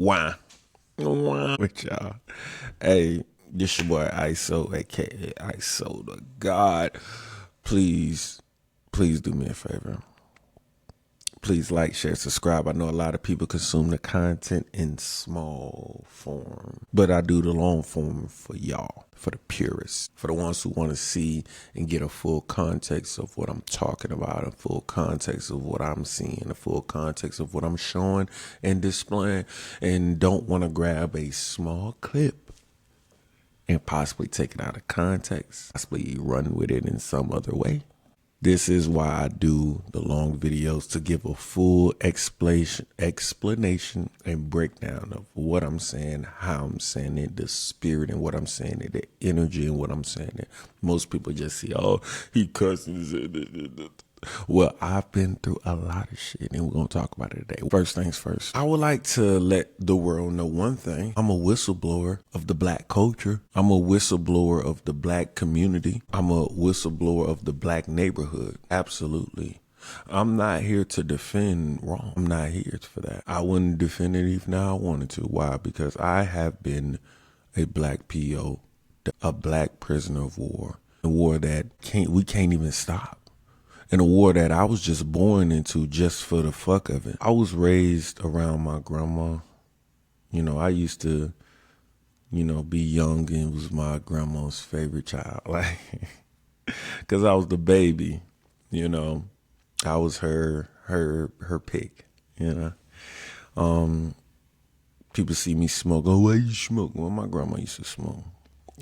Why? With y'all. Hey, this your boy ISO, aka ISO the God. Please, please do me a favor. Please like, share, subscribe. I know a lot of people consume the content in small form, but I do the long form for y'all, for the purists, for the ones who want to see and get a full context of what I'm talking about, a full context of what I'm seeing, a full context of what I'm showing and displaying, and don't want to grab a small clip and possibly take it out of context, possibly run with it in some other way. This is why I do the long videos, to give a full explanation and breakdown of what I'm saying, how I'm saying it, the spirit and what I'm saying it, the energy and what I'm saying it. Most people just see, oh, he cussing. Well, I've been through a lot of shit, and we're going to talk about it today. First things first, I would like to let the world know one thing. I'm a whistleblower of the black culture. I'm a whistleblower of the black community. I'm a whistleblower of the black neighborhood. Absolutely. I'm not here to defend wrong. I'm not here for that. I wouldn't defend it even if I wanted to. Why? Because I have been a black PO, a black prisoner of war, a war that we can't even stop. In a war that I was just born into just for the fuck of it. I was raised around my grandma. You know, I used to, be young and was my grandma's favorite child. Like, cause I was the baby, I was her pick, People see me smoke. Oh, why you smoke? Well, my grandma used to smoke.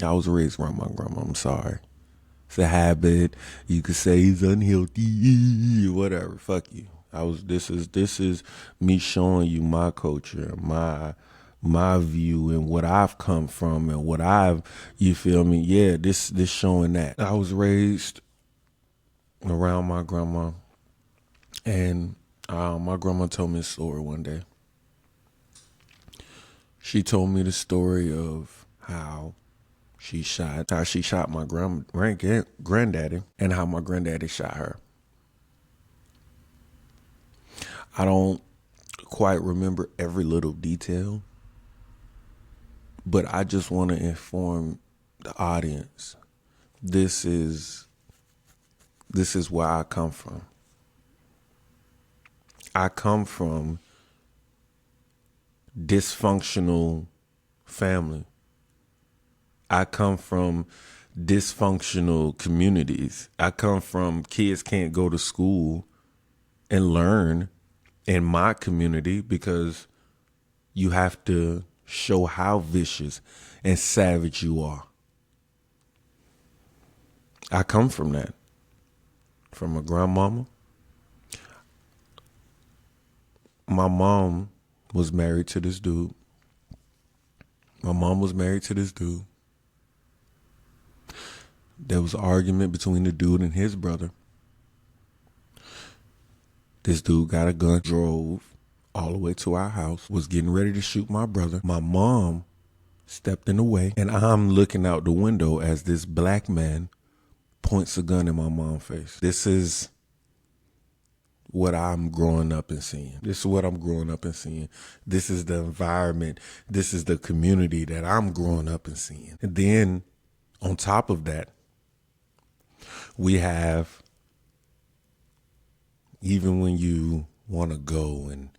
I was raised around my grandma. I'm sorry. It's a habit. You could say it's unhealthy, whatever. Fuck you. This is me showing you my culture, my view and what I've come from and what you feel me? Yeah, this showing that. I was raised around my grandma, and my grandma told me a story one day. She told me the story of how she shot my granddaddy and how my granddaddy shot her. I don't quite remember every little detail, but I just want to inform the audience. This is where I come from. I come from dysfunctional family. I come from dysfunctional communities. I come from kids can't go to school and learn in my community because you have to show how vicious and savage you are. I come from that. From a grandmama. My mom was married to this dude. There was an argument between the dude and his brother. This dude got a gun, drove all the way to our house, was getting ready to shoot my brother. My mom stepped in the way, and I'm looking out the window as this black man points a gun in my mom's face. This is what I'm growing up and seeing. This is the environment. This is the community that I'm growing up and seeing. And then on top of that, we have, even when you want to go and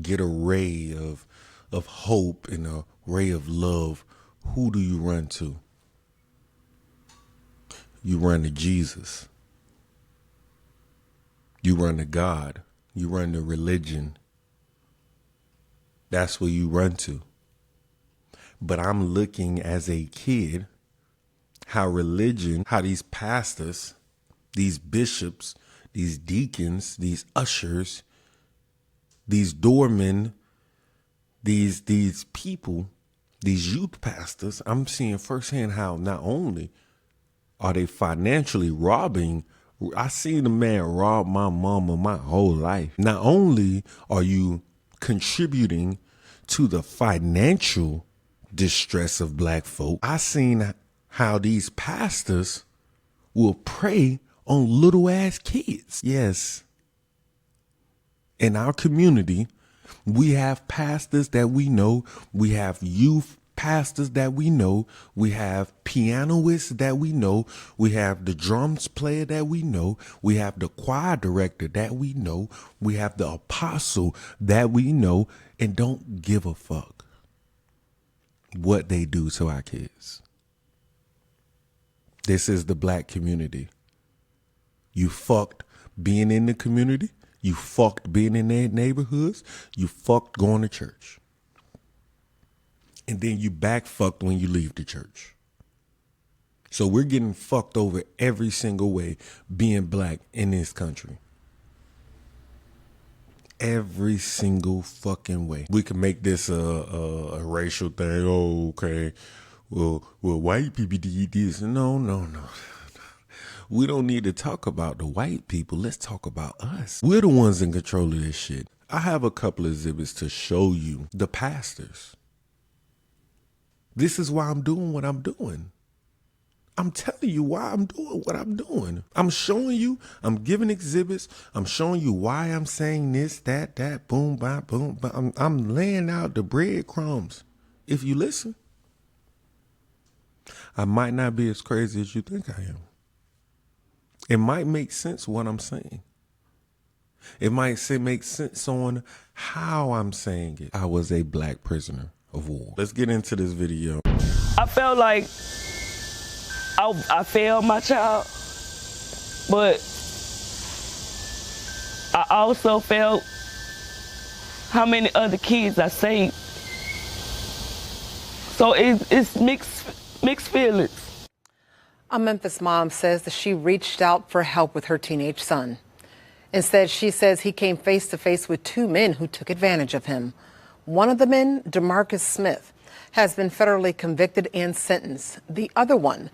get a ray of hope and a ray of love, who do you run to? You run to Jesus. You run to God. You run to religion. That's where you run to. But I'm looking as a kid how religion, how these pastors, these bishops, these deacons, these ushers, these doormen, these people, these youth pastors, I'm seeing firsthand how not only are they financially robbing, I seen a man rob my mama my whole life. Not only are you contributing to the financial distress of black folk, I seen how these pastors will prey on little ass kids. Yes. In our community, We have pastors that we know. We have youth pastors that we know. We have pianists that we know. We have the drums player that we know. We have the choir director that we know. We have the apostle that we know, and don't give a fuck what they do to our kids. This is the black community. You fucked being in the community. You fucked being in their neighborhoods. You fucked going to church. And then you back fucked when you leave the church. So we're getting fucked over every single way being black in this country. Every single fucking way. We can make this a racial thing. Oh, okay. Well, white people did this. No. We don't need to talk about the white people. Let's talk about us. We're the ones in control of this shit. I have a couple of exhibits to show you the pastors. This is why I'm doing what I'm doing. I'm telling you why I'm doing what I'm doing. I'm showing you, I'm giving exhibits. I'm showing you why I'm saying this, that, boom, bop, boom. I'm laying out the breadcrumbs. If you listen, I might not be as crazy as you think I am. It might make sense what I'm saying. It might make sense on how I'm saying it. I was a black prisoner of war. Let's get into this video. I felt like I failed my child, but I also felt how many other kids I saved. So it's mixed feelings. A Memphis mom says that she reached out for help with her teenage son. Instead, she says he came face to face with two men who took advantage of him. One of the men, DeMarcus Smith, has been federally convicted and sentenced. The other one,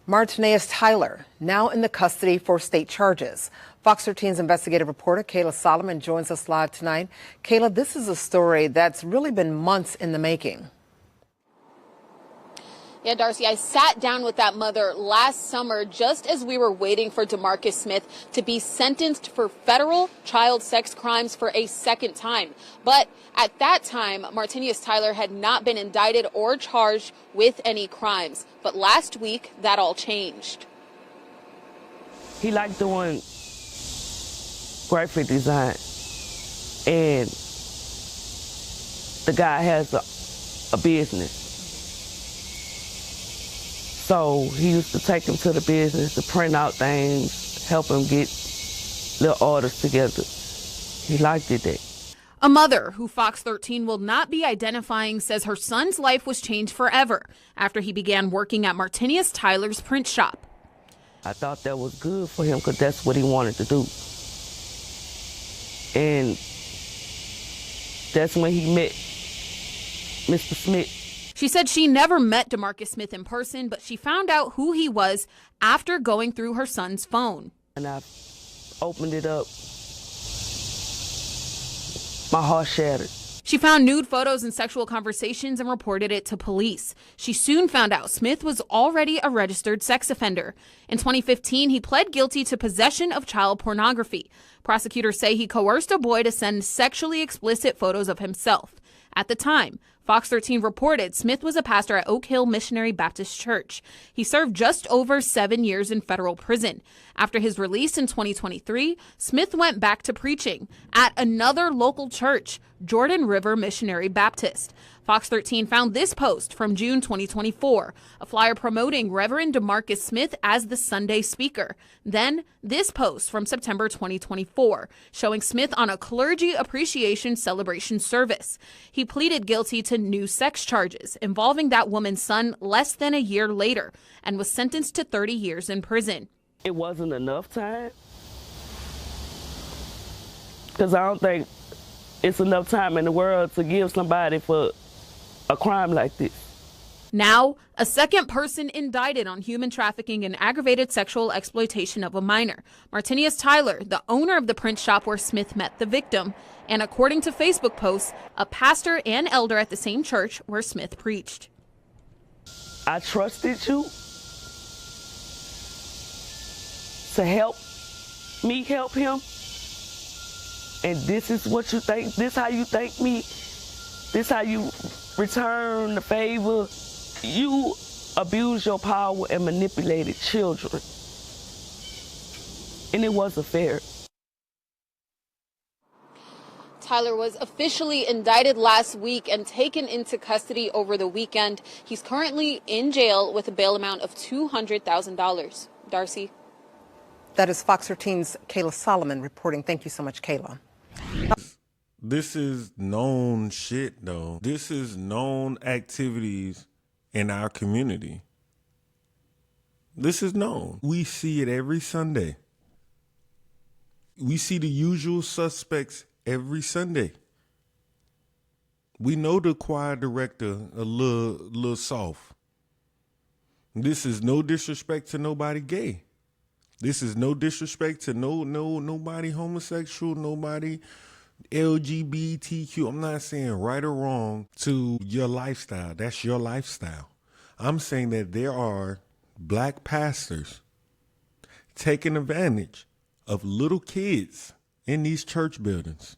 Martinez Tyler, now in the custody for state charges. Fox 13's investigative reporter Kayla Solomon joins us live tonight. Kayla, this is a story that's really been months in the making. Yeah, Darcy, I sat down with that mother last summer just as we were waiting for DeMarcus Smith to be sentenced for federal child sex crimes for a second time. But at that time, Martinez Tyler had not been indicted or charged with any crimes. But last week, that all changed. He liked doing graphic design, and the guy has a business. So he used to take him to the business to print out things, help him get little orders together. He liked it there. A mother who Fox 13 will not be identifying says her son's life was changed forever after he began working at Martinez Tyler's print shop. I thought that was good for him because that's what he wanted to do. And that's when he met Mr. Smith. She said she never met DeMarcus Smith in person, but she found out who he was after going through her son's phone. And I opened it up. My heart shattered. She found nude photos and sexual conversations and reported it to police. She soon found out Smith was already a registered sex offender. In 2015, he pled guilty to possession of child pornography. Prosecutors say he coerced a boy to send sexually explicit photos of himself. At the time, Fox 13 reported Smith was a pastor at Oak Hill Missionary Baptist Church. He served just over 7 years in federal prison. After his release in 2023, Smith went back to preaching at another local church, Jordan River Missionary Baptist. Fox 13 found this post from June 2024, a flyer promoting Reverend DeMarcus Smith as the Sunday speaker. Then this post from September 2024, showing Smith on a clergy appreciation celebration service. He pleaded guilty to new sex charges involving that woman's son less than a year later and was sentenced to 30 years in prison. It wasn't enough time, because I don't think it's enough time in the world to give somebody for a crime like this. Now, a second person indicted on human trafficking and aggravated sexual exploitation of a minor. Martinez Tyler, the owner of the print shop where Smith met the victim, and according to Facebook posts, a pastor and elder at the same church where Smith preached. I trusted you to help me help him, and this is what you think, this how you thank me, this how you return the favor. You abused your power and manipulated children. And it wasn't fair. Tyler was officially indicted last week and taken into custody over the weekend. He's currently in jail with a bail amount of $200,000. Darcy. That is Fox 13's Kayla Solomon reporting. Thank you so much, Kayla. This is known shit, though. This is known activities in our community. This is known. We see it every Sunday. We see the usual suspects every Sunday. We know the choir director a little soft. This is no disrespect to nobody gay. This is no disrespect to nobody homosexual, nobody LGBTQ. I'm not saying right or wrong to your lifestyle. That's your lifestyle. I'm saying that there are black pastors taking advantage of little kids in these church buildings.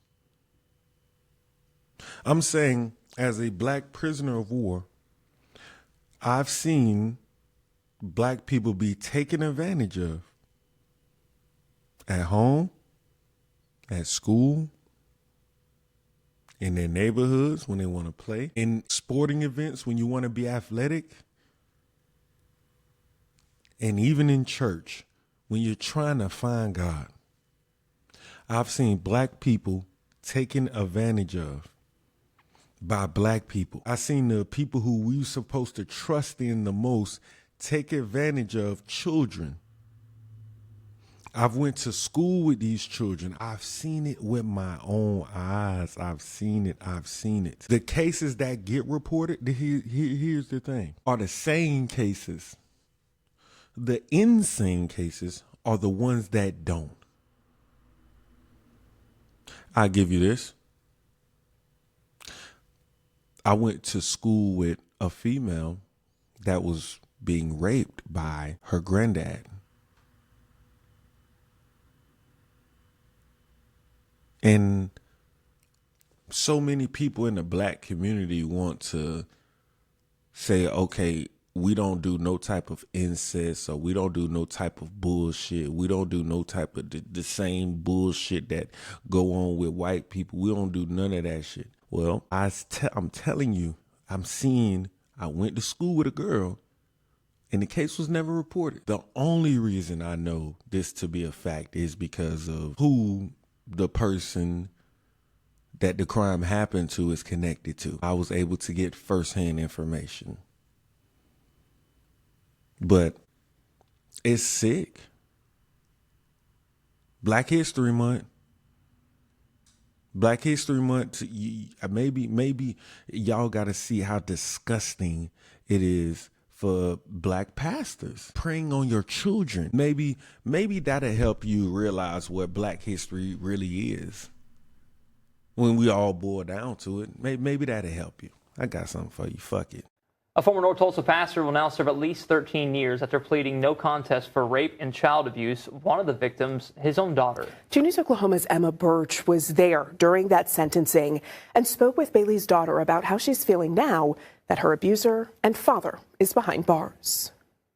I'm saying, as a black prisoner of war, I've seen black people be taken advantage of at home, at school, in their neighborhoods when they want to play, in sporting events when you want to be athletic, and even in church when you're trying to find God. I've seen black people taken advantage of by black people. I've seen the people who we were supposed to trust in the most take advantage of children. I've went to school with these children. I've seen it with my own eyes. I've seen it. The cases that get reported, here's the thing, are the same cases. The insane cases are the ones that don't. I'll give you this. I went to school with a female that was being raped by her granddad. And so many people in the black community want to say, okay, we don't do no type of incest, or we don't do no type of bullshit. We don't do no type of the same bullshit that go on with white people. We don't do none of that shit. Well, I'm telling you, I went to school with a girl and the case was never reported. The only reason I know this to be a fact is because of who the person that the crime happened to is connected to. I was able to get firsthand information. But it's sick. Black History Month. Maybe y'all got to see how disgusting it is for black pastors preying on your children. Maybe that'll help you realize what black history really is. When we all boil down to it, maybe that'll help you. I got something for you. Fuck it. A former North Tulsa pastor will now serve at least 13 years after pleading no contest for rape and child abuse. One of the victims, his own daughter. 2 News Oklahoma's Emma Birch was there during that sentencing and spoke with Bailey's daughter about how she's feeling now that her abuser and father is behind bars.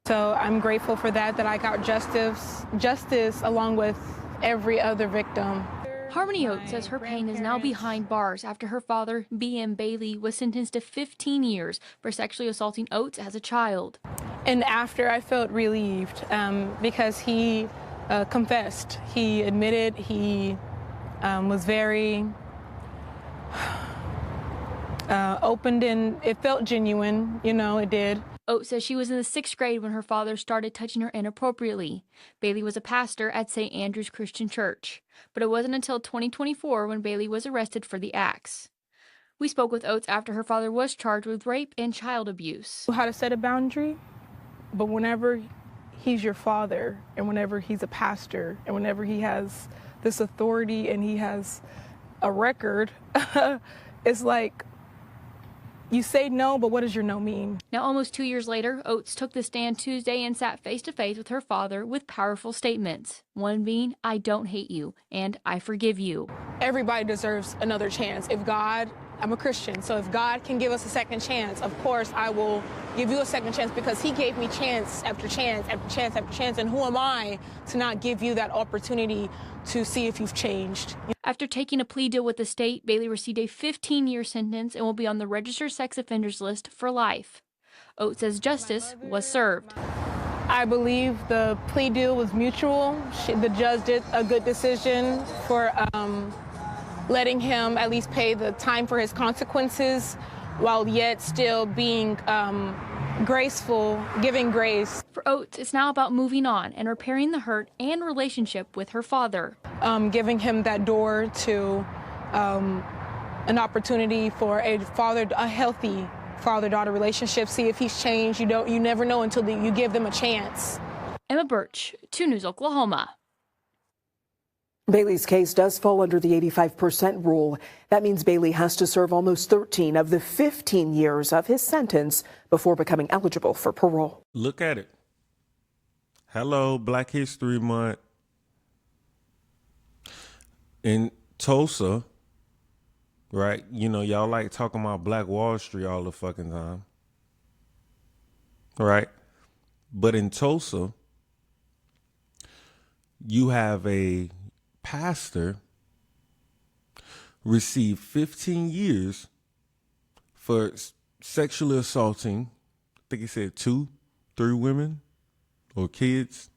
So I'm grateful for that I got justice along with every other victim. Harmony Oates says her pain is now behind bars after her father, B.M. Bailey, was sentenced to 15 years for sexually assaulting Oates as a child. And after, I felt relieved because he confessed. He admitted, he was very opened, and it felt genuine, it did. Oates says she was in the 6th grade when her father started touching her inappropriately. Bailey was a pastor at St. Andrew's Christian Church, but it wasn't until 2024 when Bailey was arrested for the acts. We spoke with Oates after her father was charged with rape and child abuse. How to set a boundary, but whenever he's your father and whenever he's a pastor and whenever he has this authority and he has a record, it's like You say no, but what does your no mean? Now, almost 2 years later, Oates took the stand Tuesday and sat face to face with her father with powerful statements. One being, "I don't hate you," and "I forgive you." Everybody deserves another chance. I'm a Christian, so if God can give us a second chance, of course I will give you a second chance, because he gave me chance after chance after chance after chance. And who am I to not give you that opportunity to see if you've changed? After taking a plea deal with the state, Bailey received a 15-year sentence and will be on the registered sex offenders list for life. Oates says justice was served. I believe the plea deal was mutual. The judge did a good decision for letting him at least pay the time for his consequences, while yet still being graceful, giving grace. For Oates, it's now about moving on and repairing the hurt and relationship with her father. Giving him that door to an opportunity for a healthy father-daughter relationship. See if he's changed. You never know until you give them a chance. Emma Birch, 2 News Oklahoma. Bailey's case does fall under the 85% rule. That means Bailey has to serve almost 13 of the 15 years of his sentence before becoming eligible for parole. Look at it. Hello, Black History Month. In Tulsa, right? You know, y'all like talking about Black Wall Street all the fucking time. Right? But in Tulsa, you have a pastor received 15 years for sexually assaulting, I think he said 2-3 women or kids.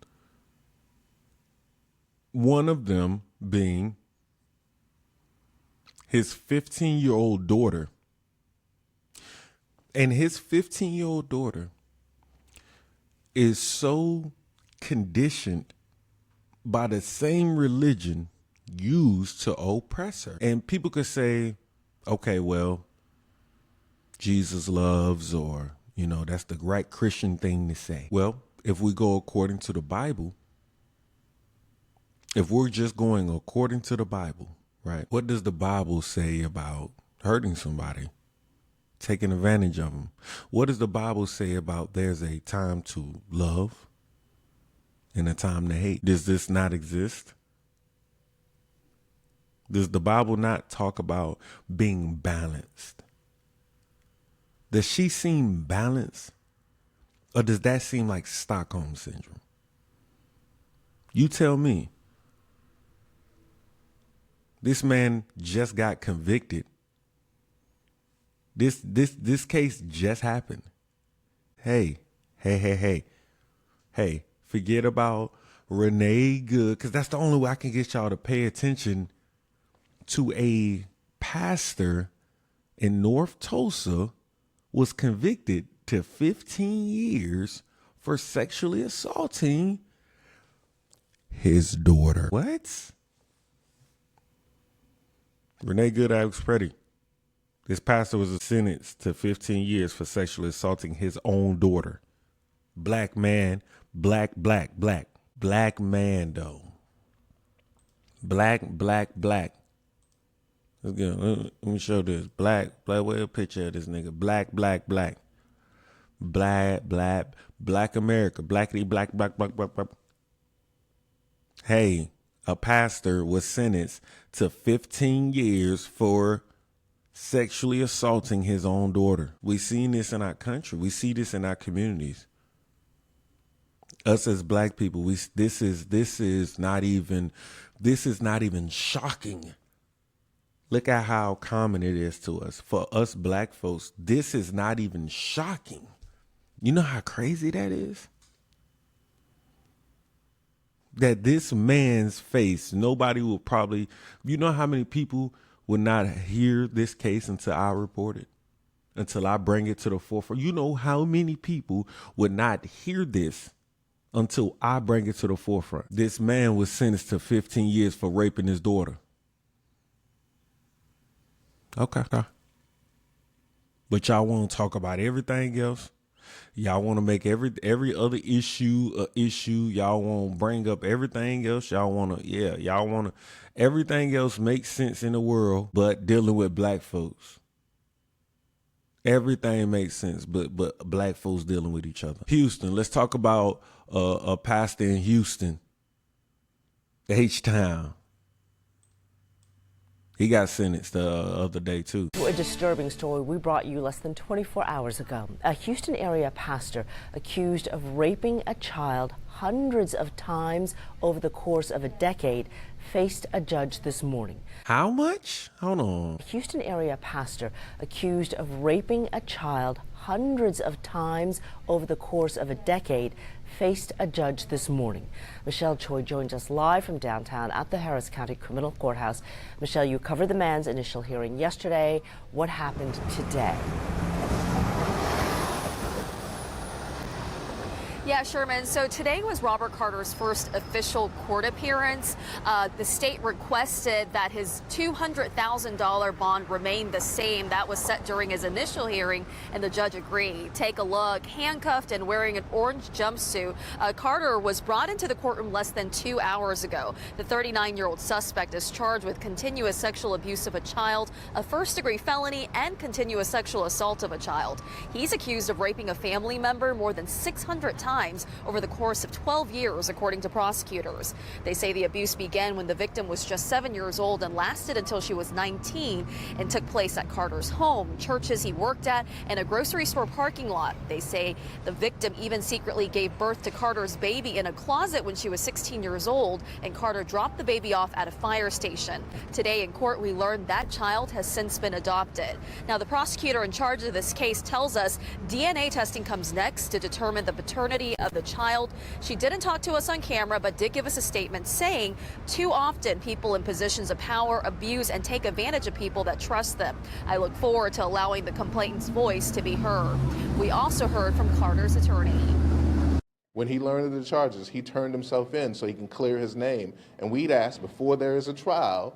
One of them being his 15-year-old daughter. And his 15-year-old daughter is so conditioned by the same religion used to oppress her. And people could say, okay, well, Jesus loves, or, you know, that's the right Christian thing to say. Well, if we go according to the Bible, if we're just going according to the Bible, right? What does the Bible say about hurting somebody, taking advantage of them? What does the Bible say about there's a time to love and a time to hate? Does this not exist? Does the Bible not talk about being balanced? Does she seem balanced? Or does that seem like Stockholm Syndrome? You tell me. This man just got convicted. This case just happened. Hey, forget about Renee Good, because that's the only way I can get y'all to pay attention to a pastor in North Tulsa was convicted to 15 years for sexually assaulting his daughter. What? Renee Good Alex Preddy. This pastor was sentenced to 15 years for sexually assaulting his own daughter. Black man, black man though. Black. Let's go. Let me show this. Black, where's a picture of this nigga? Black. Black America. Blackity, black. Hey, a pastor was sentenced to 15 years for sexually assaulting his own daughter. We seen this in our country. We see this in our communities. Us as black people, this is not even shocking. Look at how common it is to us. For us black folks, this is not even shocking. You know how crazy that is? That this man's face, nobody will probably, you know how many people would not hear this case until I report it, until I bring it to the forefront. You know how many people would not hear this until I bring it to the forefront. This man was sentenced to 15 years for raping his daughter. Okay. But y'all want to talk about everything else. Y'all want to make every other issue a issue. Y'all want to bring up everything else. Y'all want to, everything else makes sense in the world, but dealing with black folks. Everything makes sense, but black folks dealing with each other. Houston, let's talk about a pastor in Houston, H-Town. He got sentenced the other day, too. A disturbing story we brought you less than 24 hours ago. A Houston area pastor accused of raping a child hundreds of times over the course of a decade faced a judge this morning. How much? Hold on. A Houston area pastor accused of raping a child hundreds of times over the course of a decade faced a judge this morning. Michelle Choi joins us live from downtown at the Harris County Criminal Courthouse. Michelle, you covered the man's initial hearing yesterday. What happened today? Yeah, Sherman. So today was Robert Carter's first official court appearance. The state requested that his $200,000 bond remain the same. That was set during his initial hearing, and the judge agreed. Take a look. Handcuffed and wearing an orange jumpsuit, Carter was brought into the courtroom less than 2 hours ago. The 39-year-old suspect is charged with continuous sexual abuse of a child, a first-degree felony, and continuous sexual assault of a child. He's accused of raping a family member more than 600 times over the course of 12 years, according to prosecutors. They say the abuse began when the victim was just 7 years old and lasted until she was 19 and took place at Carter's home, churches he worked at, and a grocery store parking lot. They say the victim even secretly gave birth to Carter's baby in a closet when she was 16 years old, and Carter dropped the baby off at a fire station. Today in court, we learned that child has since been adopted. Now, the prosecutor in charge of this case tells us DNA testing comes next to determine the paternity of the child. She didn't talk to us on camera, but did give us a statement saying too often people in positions of power abuse and take advantage of people that trust them. I look forward to allowing the complainant's voice to be heard. We also heard from Carter's attorney. When he learned of the charges, he turned himself in so he can clear his name. And we'd ask before there is a trial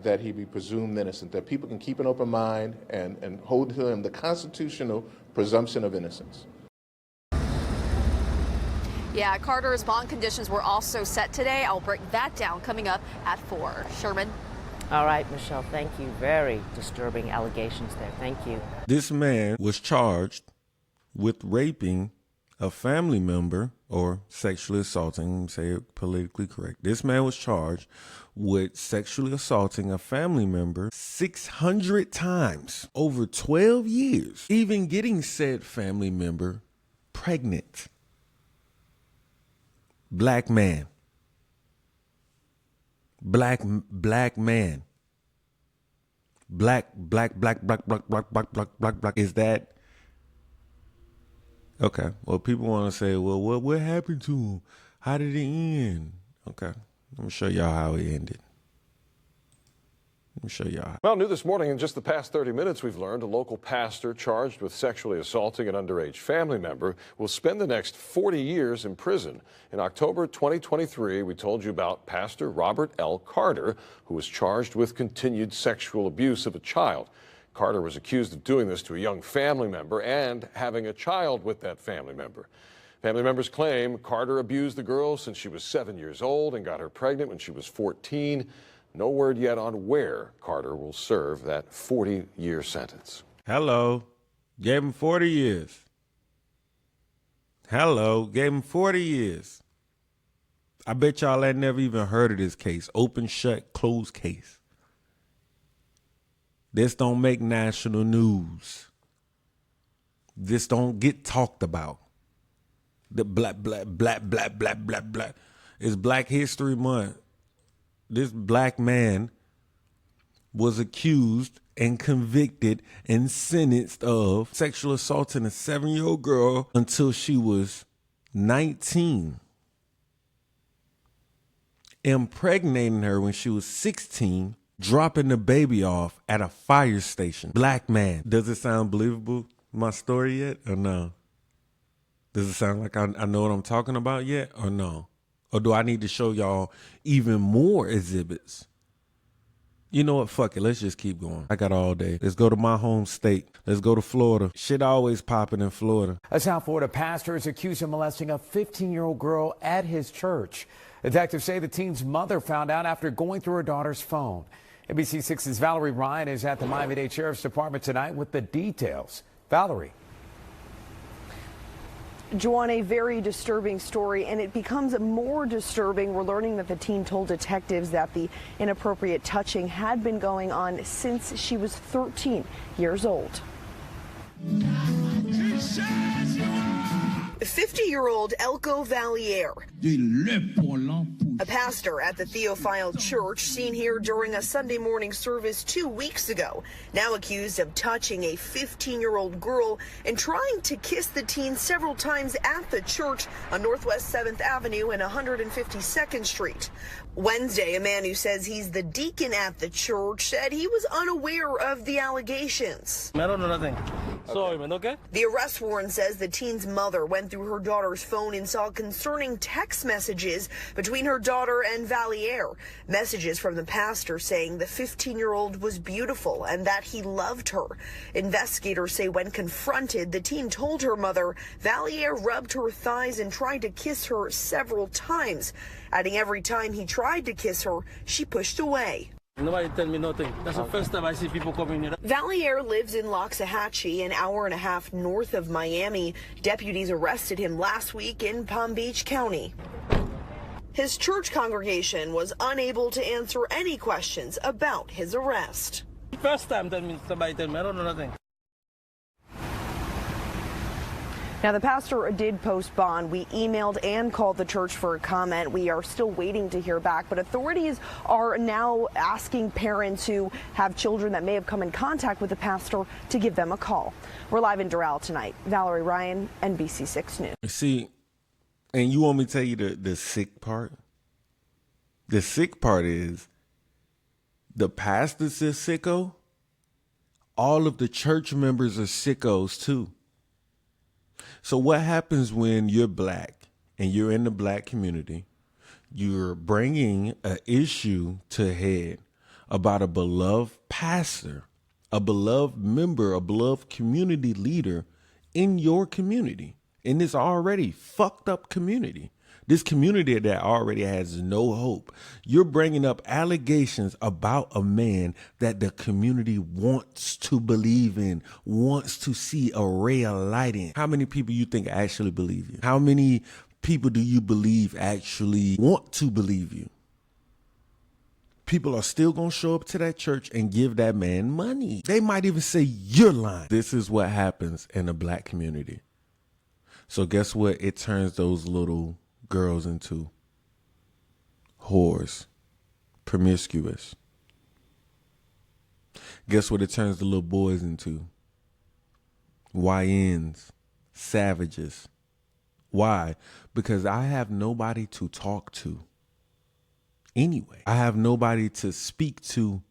that he be presumed innocent, that people can keep an open mind and hold to him the constitutional presumption of innocence. Yeah, Carter's bond conditions were also set today. I'll break that down coming up at 4. Sherman. All right, Michelle, thank you. Very disturbing allegations there. Thank you. This man was charged with raping a family member or sexually assaulting, say it politically correct. This man was charged with sexually assaulting a family member 600 times over 12 years, even getting said family member pregnant. Black man. Black man. Black. Is that okay? Well, people want to say, well, what happened to him? How did it end? Okay, let me show y'all how it ended. Let me show y'all. Well, new this morning, in just the past 30 minutes, we've learned a local pastor charged with sexually assaulting an underage family member will spend the next 40 years in prison. In October 2023, we told you about Pastor Robert L. Carter, who was charged with continued sexual abuse of a child. Carter was accused of doing this to a young family member and having a child with that family member. Family members claim Carter abused the girl since she was 7 years old and got her pregnant when she was 14. No word yet on where Carter will serve that 40-year sentence. Hello. Gave him 40 years. Hello. Gave him 40 years. I bet y'all had never even heard of this case. Open, shut, closed case. This don't make national news. This don't get talked about. The black. It's Black History Month. This black man was accused and convicted and sentenced of sexual assaulting a 7-year-old girl until she was 19. Impregnating her when she was 16, dropping the baby off at a fire station. Black man. Does it sound believable, my story yet, or no? Does it sound like I know what I'm talking about yet, or no? Or do I need to show y'all even more exhibits? You know what? Fuck it. Let's just keep going. I got all day. Let's go to my home state. Let's go to Florida. Shit always popping in Florida. A South Florida pastor is accused of molesting a 15-year-old girl at his church. Detectives say the teen's mother found out after going through her daughter's phone. NBC6's Valerie Ryan is at the Miami-Dade Sheriff's Department tonight with the details. Valerie. Juan, a very disturbing story, and it becomes more disturbing. We're learning that the teen told detectives that the inappropriate touching had been going on since she was 13 years old. 50-year-old Elko Valier, a pastor at the Theophile Church, seen here during a Sunday morning service 2 weeks ago, now accused of touching a 15-year-old girl and trying to kiss the teen several times at the church on Northwest 7th Avenue and 152nd Street. Wednesday, a man who says he's the deacon at the church said he was unaware of the allegations. I don't know nothing. Sorry, man, okay? The arrest warrant says the teen's mother went through her daughter's phone and saw concerning text messages between her daughter and Valier. Messages from the pastor saying the 15-year-old was beautiful and that he loved her. Investigators say when confronted, the teen told her mother Valier rubbed her thighs and tried to kiss her several times, adding every time he tried to kiss her, she pushed away. Nobody tell me nothing. That's the first time I see people coming here. Valier lives in Loxahatchee, an hour and a half north of Miami. Deputies arrested him last week in Palm Beach County. His church congregation was unable to answer any questions about his arrest. First time somebody tell me, I don't know nothing. Now, the pastor did post bond. We emailed and called the church for a comment. We are still waiting to hear back, but authorities are now asking parents who have children that may have come in contact with the pastor to give them a call. We're live in Doral tonight. Valerie Ryan, NBC6 News. See, and you want me to tell you the sick part? The sick part is the pastor's a sicko. All of the church members are sickos too. So what happens when you're black and you're in the black community, you're bringing an issue to head about a beloved pastor, a beloved member, a beloved community leader in your community, in this already fucked up community, this community that already has no hope. You're bringing up allegations about a man that the community wants to believe in, wants to see a ray of light in. How many people you think actually believe you? How many people do you believe actually want to believe you? People are still going to show up to that church and give that man money. They might even say you're lying. This is what happens in the black community. So guess what? It turns those little girls into whores, promiscuous. Guess what it turns the little boys into? YNs, savages. Why? Because I have nobody to talk to anyway. I have nobody to speak to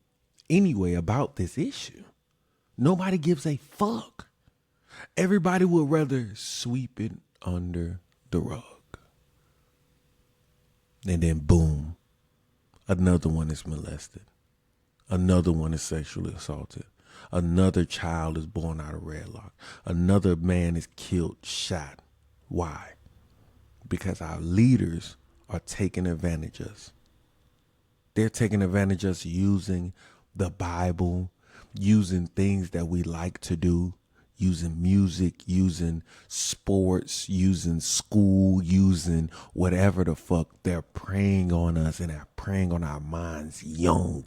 anyway about this issue. Nobody gives a fuck. Everybody would rather sweep it under the rug. And then boom, another one is molested. Another one is sexually assaulted. Another child is born out of wedlock. Another man is killed, shot. Why? Because our leaders are taking advantage of us. They're taking advantage of us using the Bible, using things that we like to do, using music, using sports, using school, using whatever the fuck. They're preying on us, and they're preying on our minds young.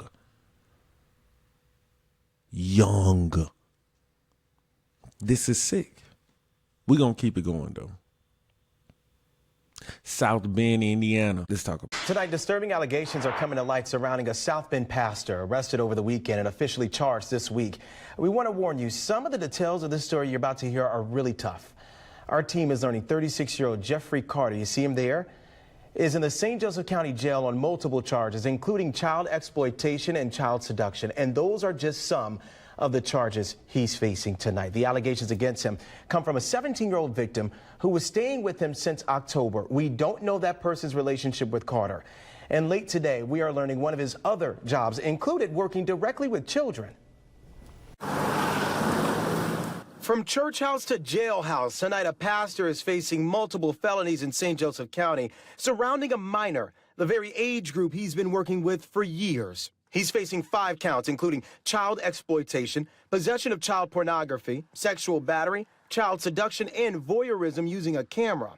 Young. This is sick. We're going to keep it going, though. South Bend, Indiana. Let's talk about it. Tonight, disturbing allegations are coming to light surrounding a South Bend pastor arrested over the weekend and officially charged this week. We want to warn you, some of the details of this story you're about to hear are really tough. Our team is learning 36-year-old Jeffrey Carter, you see him there, is in the St. Joseph County Jail on multiple charges, including child exploitation and child seduction. And those are just some of the charges he's facing tonight. The allegations against him come from a 17-year-old victim who was staying with him since October. We don't know that person's relationship with Carter. And late today, we are learning one of his other jobs included working directly with children. From church house to jailhouse, tonight a pastor is facing multiple felonies in St. Joseph County surrounding a minor, the very age group he's been working with for years. He's facing 5 counts, including child exploitation, possession of child pornography, sexual battery, child seduction, and voyeurism using a camera.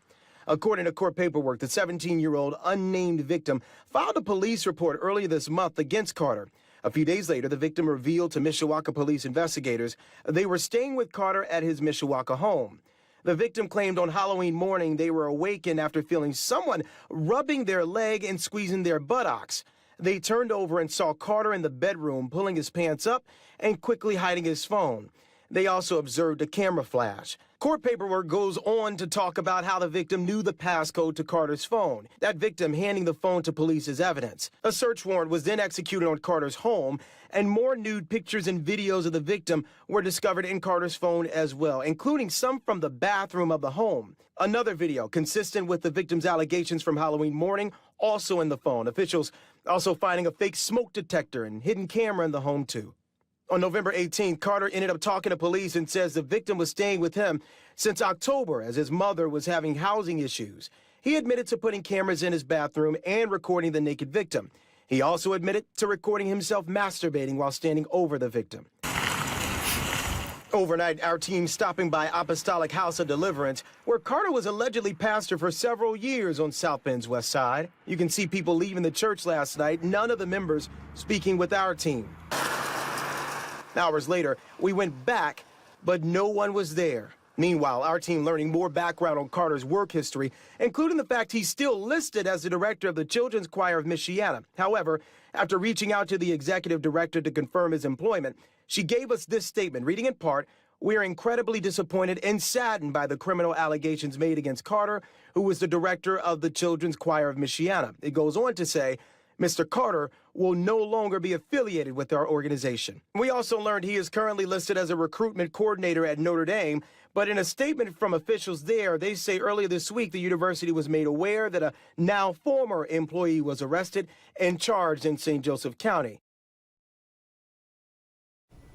According to court paperwork, the 17-year-old unnamed victim filed a police report earlier this month against Carter. A few days later, the victim revealed to Mishawaka police investigators they were staying with Carter at his Mishawaka home. The victim claimed on Halloween morning they were awakened after feeling someone rubbing their leg and squeezing their buttocks. They turned over and saw Carter in the bedroom pulling his pants up and quickly hiding his phone. They also observed a camera flash. Court paperwork goes on to talk about how the victim knew the passcode to Carter's phone, that victim handing the phone to police as evidence. A search warrant was then executed on Carter's home, and more nude pictures and videos of the victim were discovered in Carter's phone as well, including some from the bathroom of the home. Another video, consistent with the victim's allegations from Halloween morning, also in the phone. Officials also finding a fake smoke detector and hidden camera in the home, too. On November 18th, Carter ended up talking to police and says the victim was staying with him since October as his mother was having housing issues. He admitted to putting cameras in his bathroom and recording the naked victim. He also admitted to recording himself masturbating while standing over the victim. Overnight, our team stopping by Apostolic House of Deliverance, where Carter was allegedly pastor for several years on South Bend's west side. You can see people leaving the church last night, none of the members speaking with our team. Hours later, we went back, but no one was there. Meanwhile, our team learning more background on Carter's work history, including the fact he's still listed as the director of the Children's Choir of Michiana. However, after reaching out to the executive director to confirm his employment, she gave us this statement, reading in part, "We're incredibly disappointed and saddened by the criminal allegations made against Carter, who was the director of the Children's Choir of Michiana." It goes on to say, Mr. Carter will no longer be affiliated with our organization. We also learned he is currently listed as a recruitment coordinator at Notre Dame, but in a statement from officials there, they say earlier this week the university was made aware that a now former employee was arrested and charged in St. Joseph County.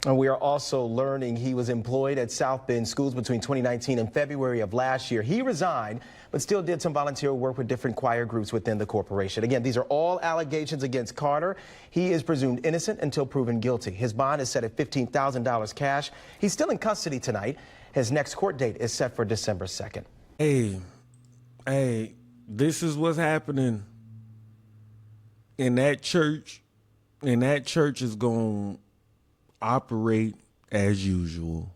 And we are also learning he was employed at South Bend schools between 2019 and February of last year. He resigned, but still did some volunteer work with different choir groups within the corporation. Again, these are all allegations against Carter. He is presumed innocent until proven guilty. His bond is set at $15,000 cash. He's still in custody tonight. His next court date is set for December 2nd. Hey, this is what's happening in that church. And that church is going to operate as usual.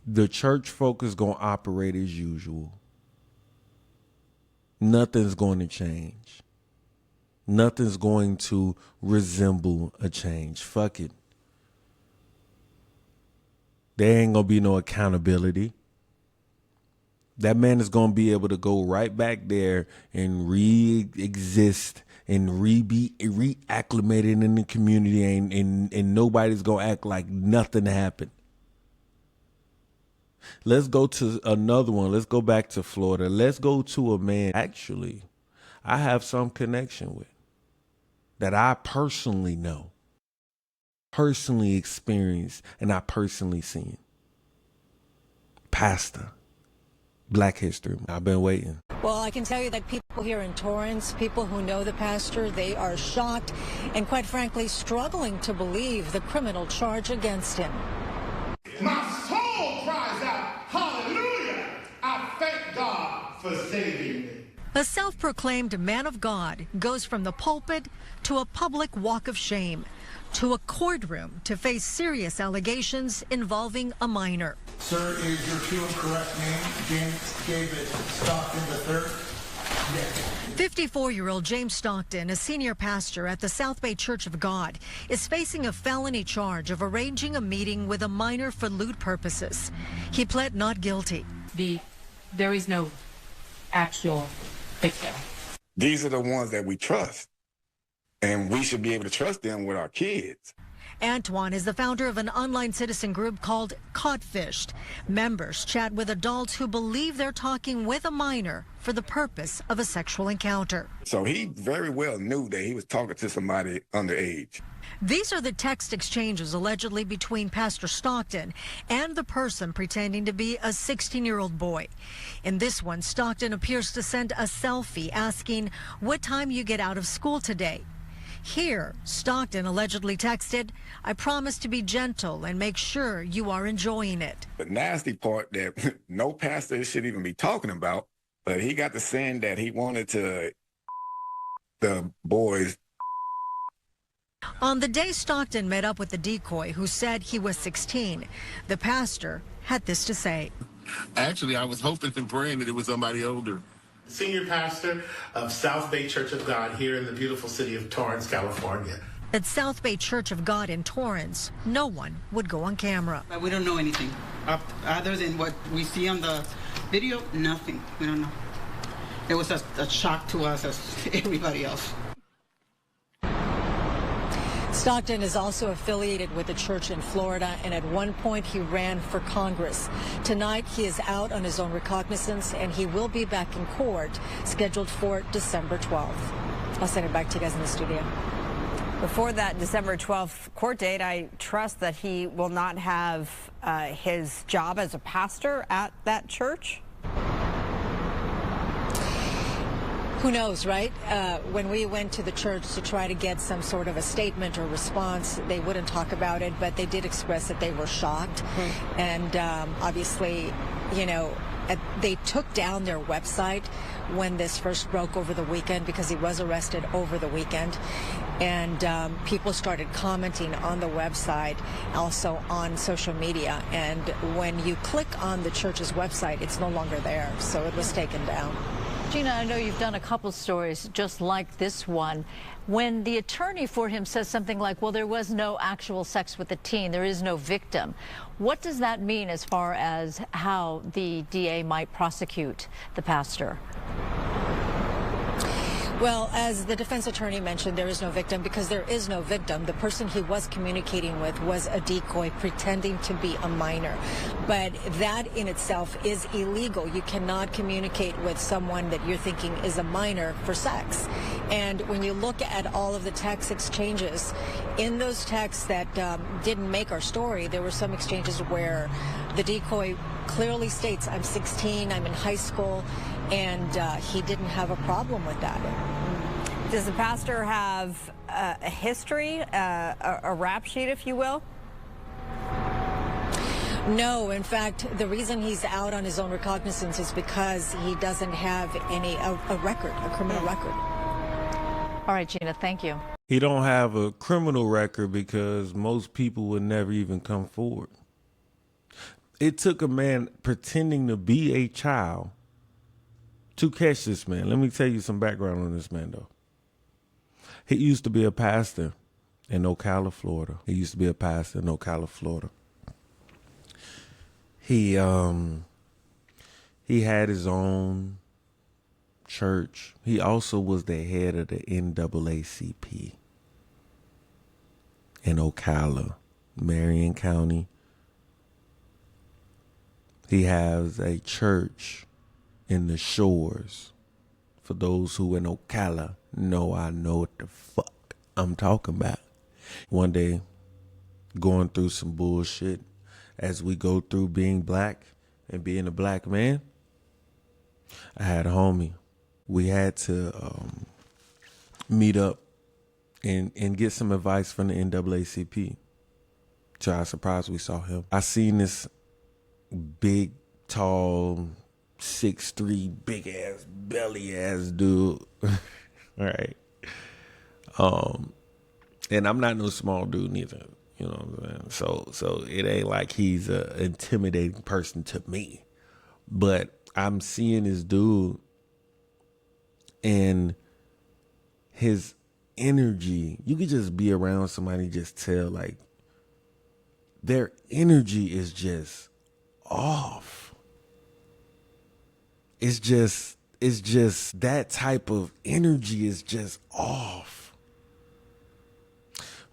The church folk is going to operate as usual. Nothing's going to change. Nothing's going to resemble a change. Fuck it. There ain't going to be no accountability. That man is going to be able to go right back there and re-exist and be reacclimated in the community, and nobody's going to act like nothing happened. Let's go to another one. Let's go back to Florida. Let's go to a man actually I have some connection with, that I personally know, personally experienced, and I personally seen. Pastor. Black History. I've been waiting. Well, I can tell you that people here in Torrance, people who know the pastor, they are shocked and quite frankly struggling to believe the criminal charge against him. My soul cries out, hallelujah! I thank God for saving me. A self-proclaimed man of God goes from the pulpit to a public walk of shame, to a courtroom to face serious allegations involving a minor. Sir, is your true and correct name James David Stockton III? Yes. 54-year-old James Stockton, a senior pastor at the South Bay Church of God, is facing a felony charge of arranging a meeting with a minor for lewd purposes. He pled not guilty. There is no actual victim. These are the ones that we trust, and we should be able to trust them with our kids. Antoine is the founder of an online citizen group called Codfished. Members chat with adults who believe they're talking with a minor for the purpose of a sexual encounter. So he very well knew that he was talking to somebody underage. These are the text exchanges allegedly between Pastor Stockton and the person pretending to be a 16-year-old boy. In this one, Stockton appears to send a selfie asking what time you get out of school today. Here, Stockton allegedly texted, "I promise to be gentle and make sure you are enjoying it." The nasty part that no pastor should even be talking about, but he got to saying that he wanted to the boys. On the day Stockton met up with the decoy who said he was 16, the pastor had this to say. Actually, I was hoping and praying that it was somebody older. Senior pastor of South Bay Church of God here in the beautiful city of Torrance, California. At South Bay Church of God in Torrance, no one would go on camera. We don't know anything. Other than what we see on the video, nothing. We don't know. It was a shock to us as everybody else. Stockton is also affiliated with a church in Florida, and at one point he ran for Congress. Tonight he is out on his own recognizance, and he will be back in court, scheduled for December 12th. I'll send it back to you guys in the studio. Before that December 12th court date, I trust that he will not have his job as a pastor at that church. Who knows, right? When we went to the church to try to get some sort of a statement or response, they wouldn't talk about it, but they did express that they were shocked. And obviously, you know, they took down their website when this first broke over the weekend because he was arrested over the weekend. And people started commenting on the website, also on social media. And when you click on the church's website, it's no longer there. So it was taken down. Gina, I know you've done a couple stories just like this one. When the attorney for him says something like, well, there was no actual sex with the teen, there is no victim, what does that mean as far as how the DA might prosecute the pastor? Well, as the defense attorney mentioned, there is no victim because there is no victim. The person he was communicating with was a decoy pretending to be a minor. But that in itself is illegal. You cannot communicate with someone that you're thinking is a minor for sex. And when you look at all of the text exchanges, in those texts that didn't make our story, there were some exchanges where the decoy clearly states, I'm 16, I'm in high school, and he didn't have a problem with that. Does the pastor have a history, a rap sheet, if you will? No, in fact, the reason he's out on his own recognizance is because he doesn't have a record, a criminal record. All right, Gina, thank you. He don't have a criminal record because most people would never even come forward. It took a man pretending to be a child to catch this man. Let me tell you some background on this man, though. He used to be a pastor in Ocala, Florida. He He had his own church. He also was the head of the NAACP in Ocala, Marion County. He has a church in the Shores. For those who in Ocala know, I know what the fuck I'm talking about. One day, going through some bullshit as we go through being black and being a black man, I had a homie. We had to meet up and get some advice from the NAACP. To our surprise, we saw him. I seen this big, tall, 6'3", big ass, belly ass dude. Right. And I'm not no small dude neither. You know what I'm saying? So it ain't like he's an intimidating person to me. But I'm seeing this dude and his energy. You could just be around somebody, just tell like their energy is just off. It's just that type of energy is just off.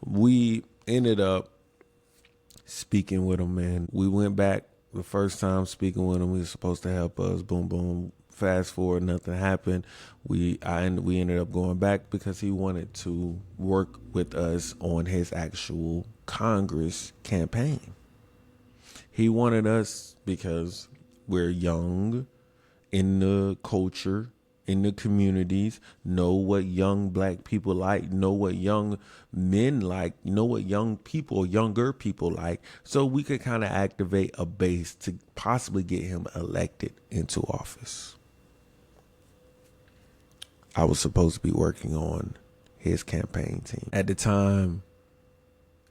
We ended up speaking with him, man. We went back the first time speaking with him. He was supposed to help us. Boom, boom. Fast forward, nothing happened. We ended up going back because he wanted to work with us on his actual Congress campaign. He wanted us because we're young in the culture in the communities, know what young black people like, know what young men like, know what young people, younger people like, so we could kind of activate a base to possibly get him elected into office. I was supposed to be working on his campaign team. At the time,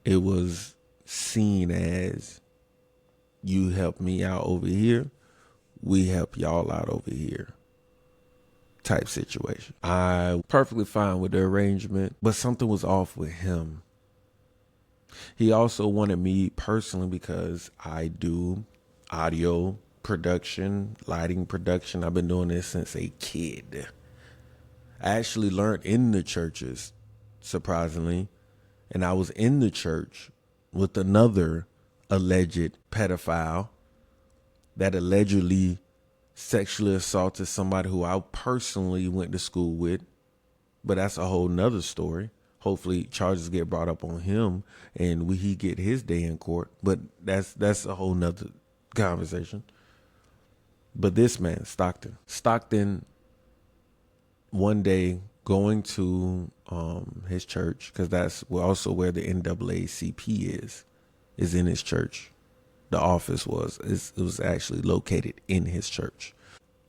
it was seen as, you help me out over here, we help y'all out over here type situation. I perfectly fine with the arrangement, but something was off with him. He also wanted me personally because I do audio production, lighting production. I've been doing this since a kid. I actually learned in the churches, surprisingly, and I was in the church with another alleged pedophile that allegedly sexually assaulted somebody who I personally went to school with, but that's a whole nother story. Hopefully charges get brought up on him and he get his day in court, but that's a whole nother conversation. But this man, Stockton, one day going to his church, because that's also where the NAACP is in his church. The office it was actually located in his church.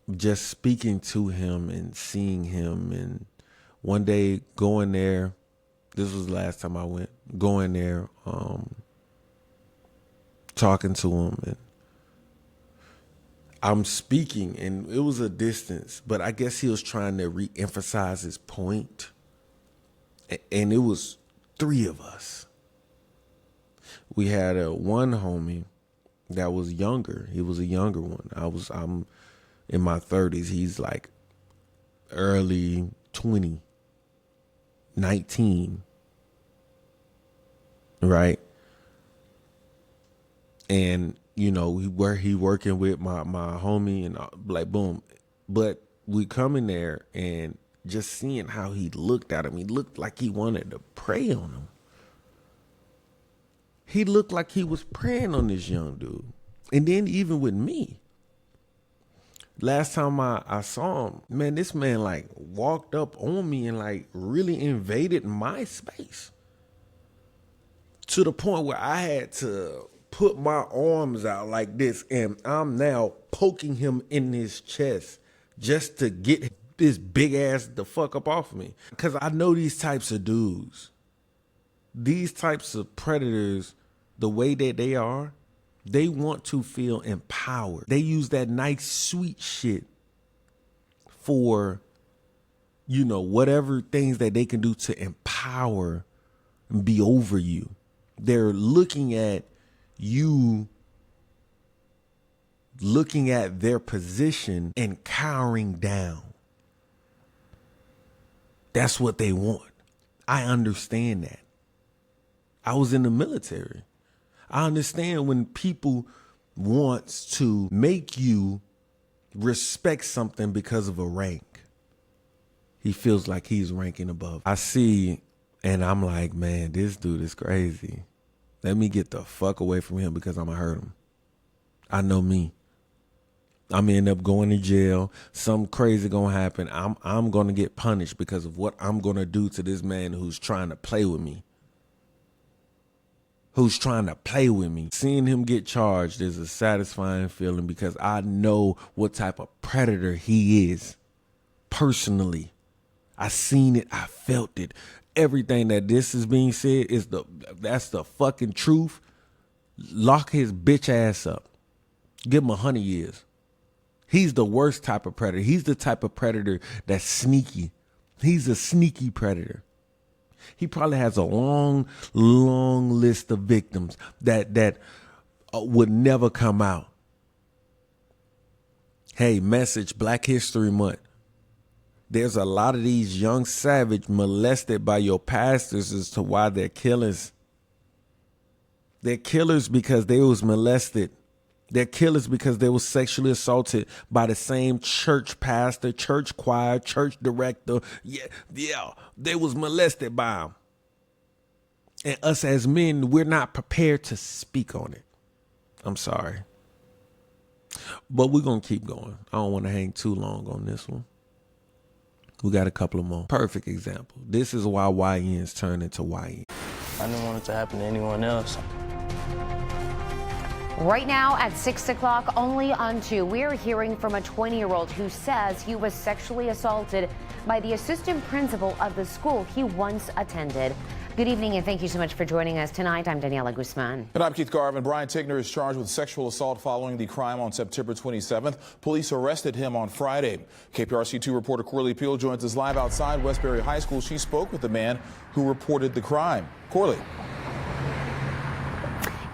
Just speaking to him and seeing him, and one day going there, this was the last time I went, going there, talking to him, and I'm speaking, and it was a distance, but I guess he was trying to re-emphasize his point. And it was 3 of us. We had one homie that was younger. He was a younger one. I'm in my 30s. He's like early 20, 19, right? And you know, he working with my homie, and like boom. But we come in there and just seeing how he looked at him, he looked like he wanted to pray on him. He looked like he was praying on this young dude. And then even with me, last time I saw him, man, this man like walked up on me and like really invaded my space to the point where I had to put my arms out like this, and I'm now poking him in his chest just to get this big ass the fuck up off of me. Because I know these types of dudes, these types of predators, the way that they are, they want to feel empowered. They use that nice, sweet shit for, you know, whatever things that they can do to empower and be over you. They're looking at you, looking at their position and cowering down. That's what they want. I understand that. I was in the military. I understand when people wants to make you respect something because of a rank. He feels like he's ranking above. I see, and I'm like, man, this dude is crazy. Let me get the fuck away from him because I'm gonna hurt him. I know me. I'm gonna end up going to jail. Something crazy gonna happen. I'm gonna get punished because of what I'm gonna do to this man who's trying to play with me. Seeing him get charged is a satisfying feeling because I know what type of predator he is. Personally, I seen it. I felt it. Everything that this is being said that's the fucking truth. Lock his bitch ass up. Give him 100 years. He's the worst type of predator. He's the type of predator that's sneaky. He's a sneaky predator. He probably has a long list of victims that would never come out. Hey, message, Black History Month. There's a lot of these young savage molested by your pastors as to why they're killers. They're killers because they was molested. They're killers because they were sexually assaulted by the same church pastor, church choir, church director. Yeah, they was molested by them. And us as men, we're not prepared to speak on it. I'm sorry. But we're going to keep going. I don't want to hang too long on this one. We got a couple of more. Perfect example. This is why YNs turn into YN. I didn't want it to happen to anyone else. Right now at 6 o'clock, only on 2, we're hearing from a 20-year-old who says he was sexually assaulted by the assistant principal of the school he once attended. Good evening and thank you so much for joining us tonight. I'm Daniela Guzman. And I'm Keith Garvin. Brian Tigner is charged with sexual assault following the crime on September 27th. Police arrested him on Friday. KPRC2 reporter Corley Peel joins us live outside Westbury High School. She spoke with the man who reported the crime. Corley.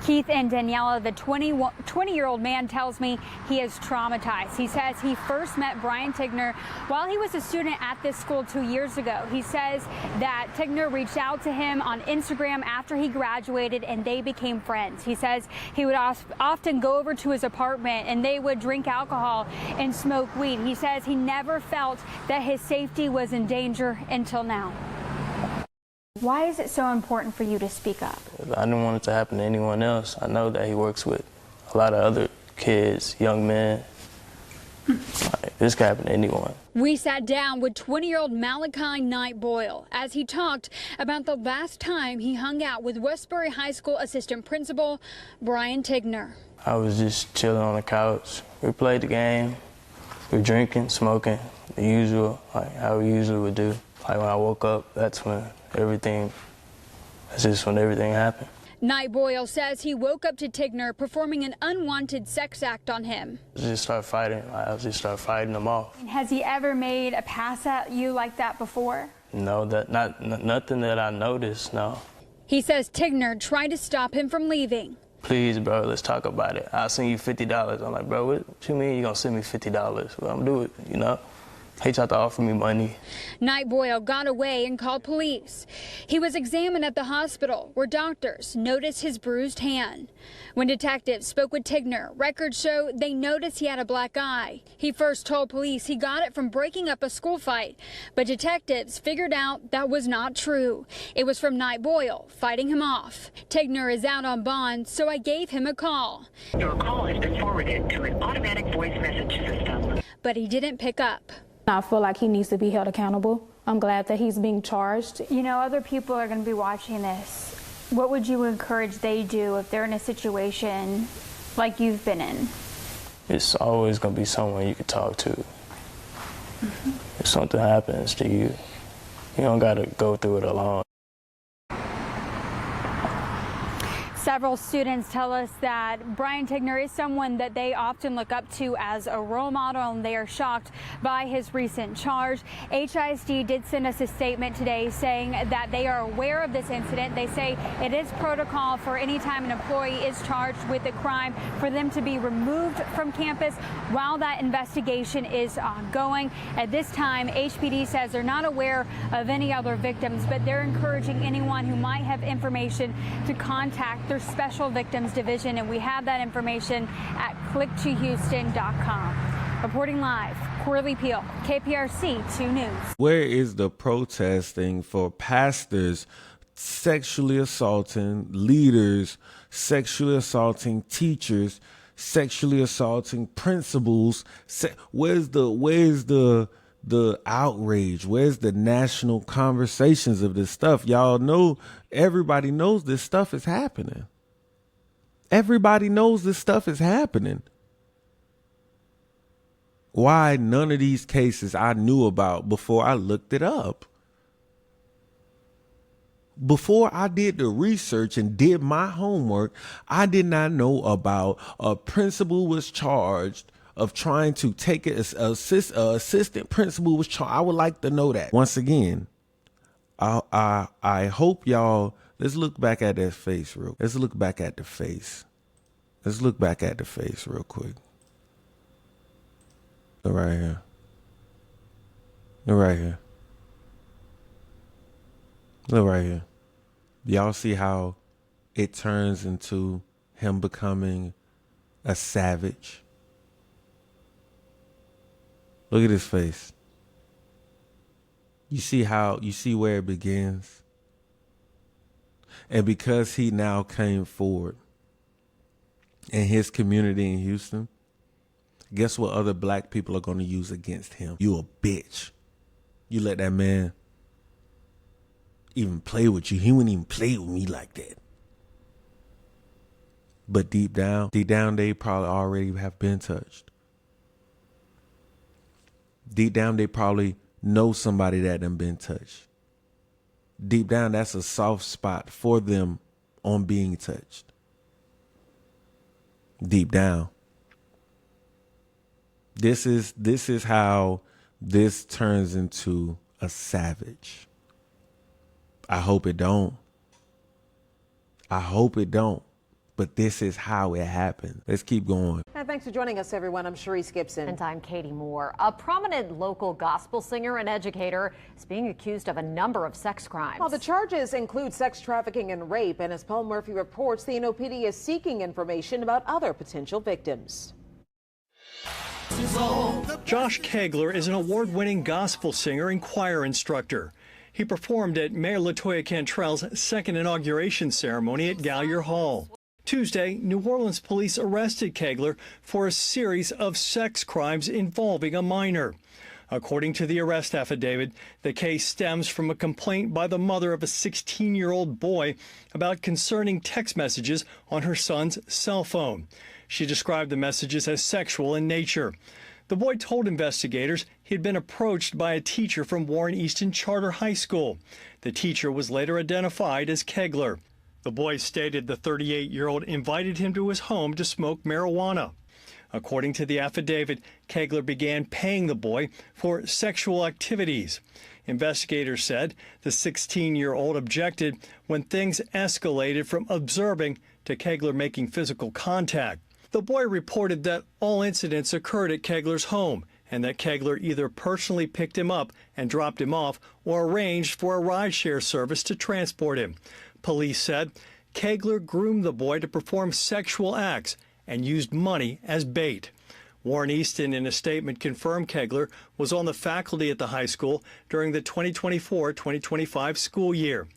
Keith and Daniela, the 20-year-old man tells me he is traumatized. He says he first met Brian Tigner while he was a student at this school 2 years ago. He says that Tigner reached out to him on Instagram after he graduated and they became friends. He says he would often go over to his apartment and they would drink alcohol and smoke weed. He says he never felt that his safety was in danger until now. Why is it so important for you to speak up? I didn't want it to happen to anyone else. I know that he works with a lot of other kids, young men. This could happen to anyone. We sat down with 20-year-old Malachi Knight Boyle as he talked about the last time he hung out with Westbury High School assistant principal Brian Tigner. I was just chilling on the couch. We played the game. We were drinking, smoking, the usual, like how we usually would do. Like when I woke up, that's when everything happened. Knight Boyle says he woke up to Tigner performing an unwanted sex act on him. I just started fighting. I just started fighting him off. Has he ever made a pass at you like that before? No, nothing that I noticed, no. He says Tigner tried to stop him from leaving. Please, bro, let's talk about it. I'll send you $50. I'm like, bro, what you mean you gonna send me $50? Well, I'm gonna do it, you know? He tried to offer me money. Knight Boyle got away and called police. He was examined at the hospital where doctors noticed his bruised hand. When detectives spoke with Tigner, records show they noticed he had a black eye. He first told police he got it from breaking up a school fight, but detectives figured out that was not true. It was from Knight Boyle fighting him off. Tigner is out on bond, so I gave him a call. Your call has been forwarded to an automatic voice message system. But he didn't pick up. I feel like he needs to be held accountable. I'm glad that he's being charged. You know, other people are going to be watching this. What would you encourage they do if they're in a situation like you've been in? It's always going to be someone you can talk to. If something happens to you, you don't got to go through it alone. Several students tell us that Brian Tigner is someone that they often look up to as a role model, and they are shocked by his recent charge. HISD did send us a statement today saying that they are aware of this incident. They say it is protocol for any time an employee is charged with a crime for them to be removed from campus while that investigation is ongoing. At this time, HPD says they're not aware of any other victims, but they're encouraging anyone who might have information to contact their Special Victims Division, and we have that information at click2houston.com. Reporting live, Corley Peel, KPRC 2 News. Where is the protesting for pastors sexually assaulting leaders, sexually assaulting teachers, sexually assaulting principals? Where's the outrage? Where's the national conversations of this stuff? Y'all know, everybody knows this stuff is happening. Everybody knows this stuff is happening. Why none of these cases I knew about before I looked it up? Before I did the research and did my homework, I did not know about a principal was charged of trying to take it. Assistant principal was charged. I would like to know that. Once again, I hope y'all, let's look back at that face real quick. Let's look back at the face. Let's look back at the face real quick. Look right here. Look right here. Look right here. Y'all see how it turns into him becoming a savage? Look at his face. You see where it begins? And because he now came forward in his community in Houston, guess what other black people are going to use against him? You a bitch. You let that man even play with you. He wouldn't even play with me like that. But deep down, they probably already have been touched. Deep down, they probably know somebody that done been touched. Deep down, that's a soft spot for them on being touched. Deep down. This is how this turns into a savage. I hope it don't. I hope it don't. But this is how it happens. Let's keep going. And thanks for joining us, everyone. I'm Sharice Gibson. And I'm Katie Moore. A prominent local gospel singer and educator is being accused of a number of sex crimes. Well, the charges include sex trafficking and rape. And as Paul Murphy reports, the NOPD is seeking information about other potential victims. Josh Kegler is an award-winning gospel singer and choir instructor. He performed at Mayor LaToya Cantrell's second inauguration ceremony at Gallier Hall. Tuesday, New Orleans police arrested Kegler for a series of sex crimes involving a minor. According to the arrest affidavit, the case stems from a complaint by the mother of a 16-year-old boy about concerning text messages on her son's cell phone. She described the messages as sexual in nature. The boy told investigators he had been approached by a teacher from Warren Easton Charter High School. The teacher was later identified as Kegler. The boy stated the 38-year-old invited him to his home to smoke marijuana. According to the affidavit, Kegler began paying the boy for sexual activities. Investigators said the 16-year-old objected when things escalated from observing to Kegler making physical contact. The boy reported that all incidents occurred at Kegler's home and that Kegler either personally picked him up and dropped him off or arranged for a rideshare service to transport him. Police said Kegler groomed the boy to perform sexual acts and used money as bait. Warren Easton, in a statement, confirmed Kegler was on the faculty at the high school during the 2024-2025 school year.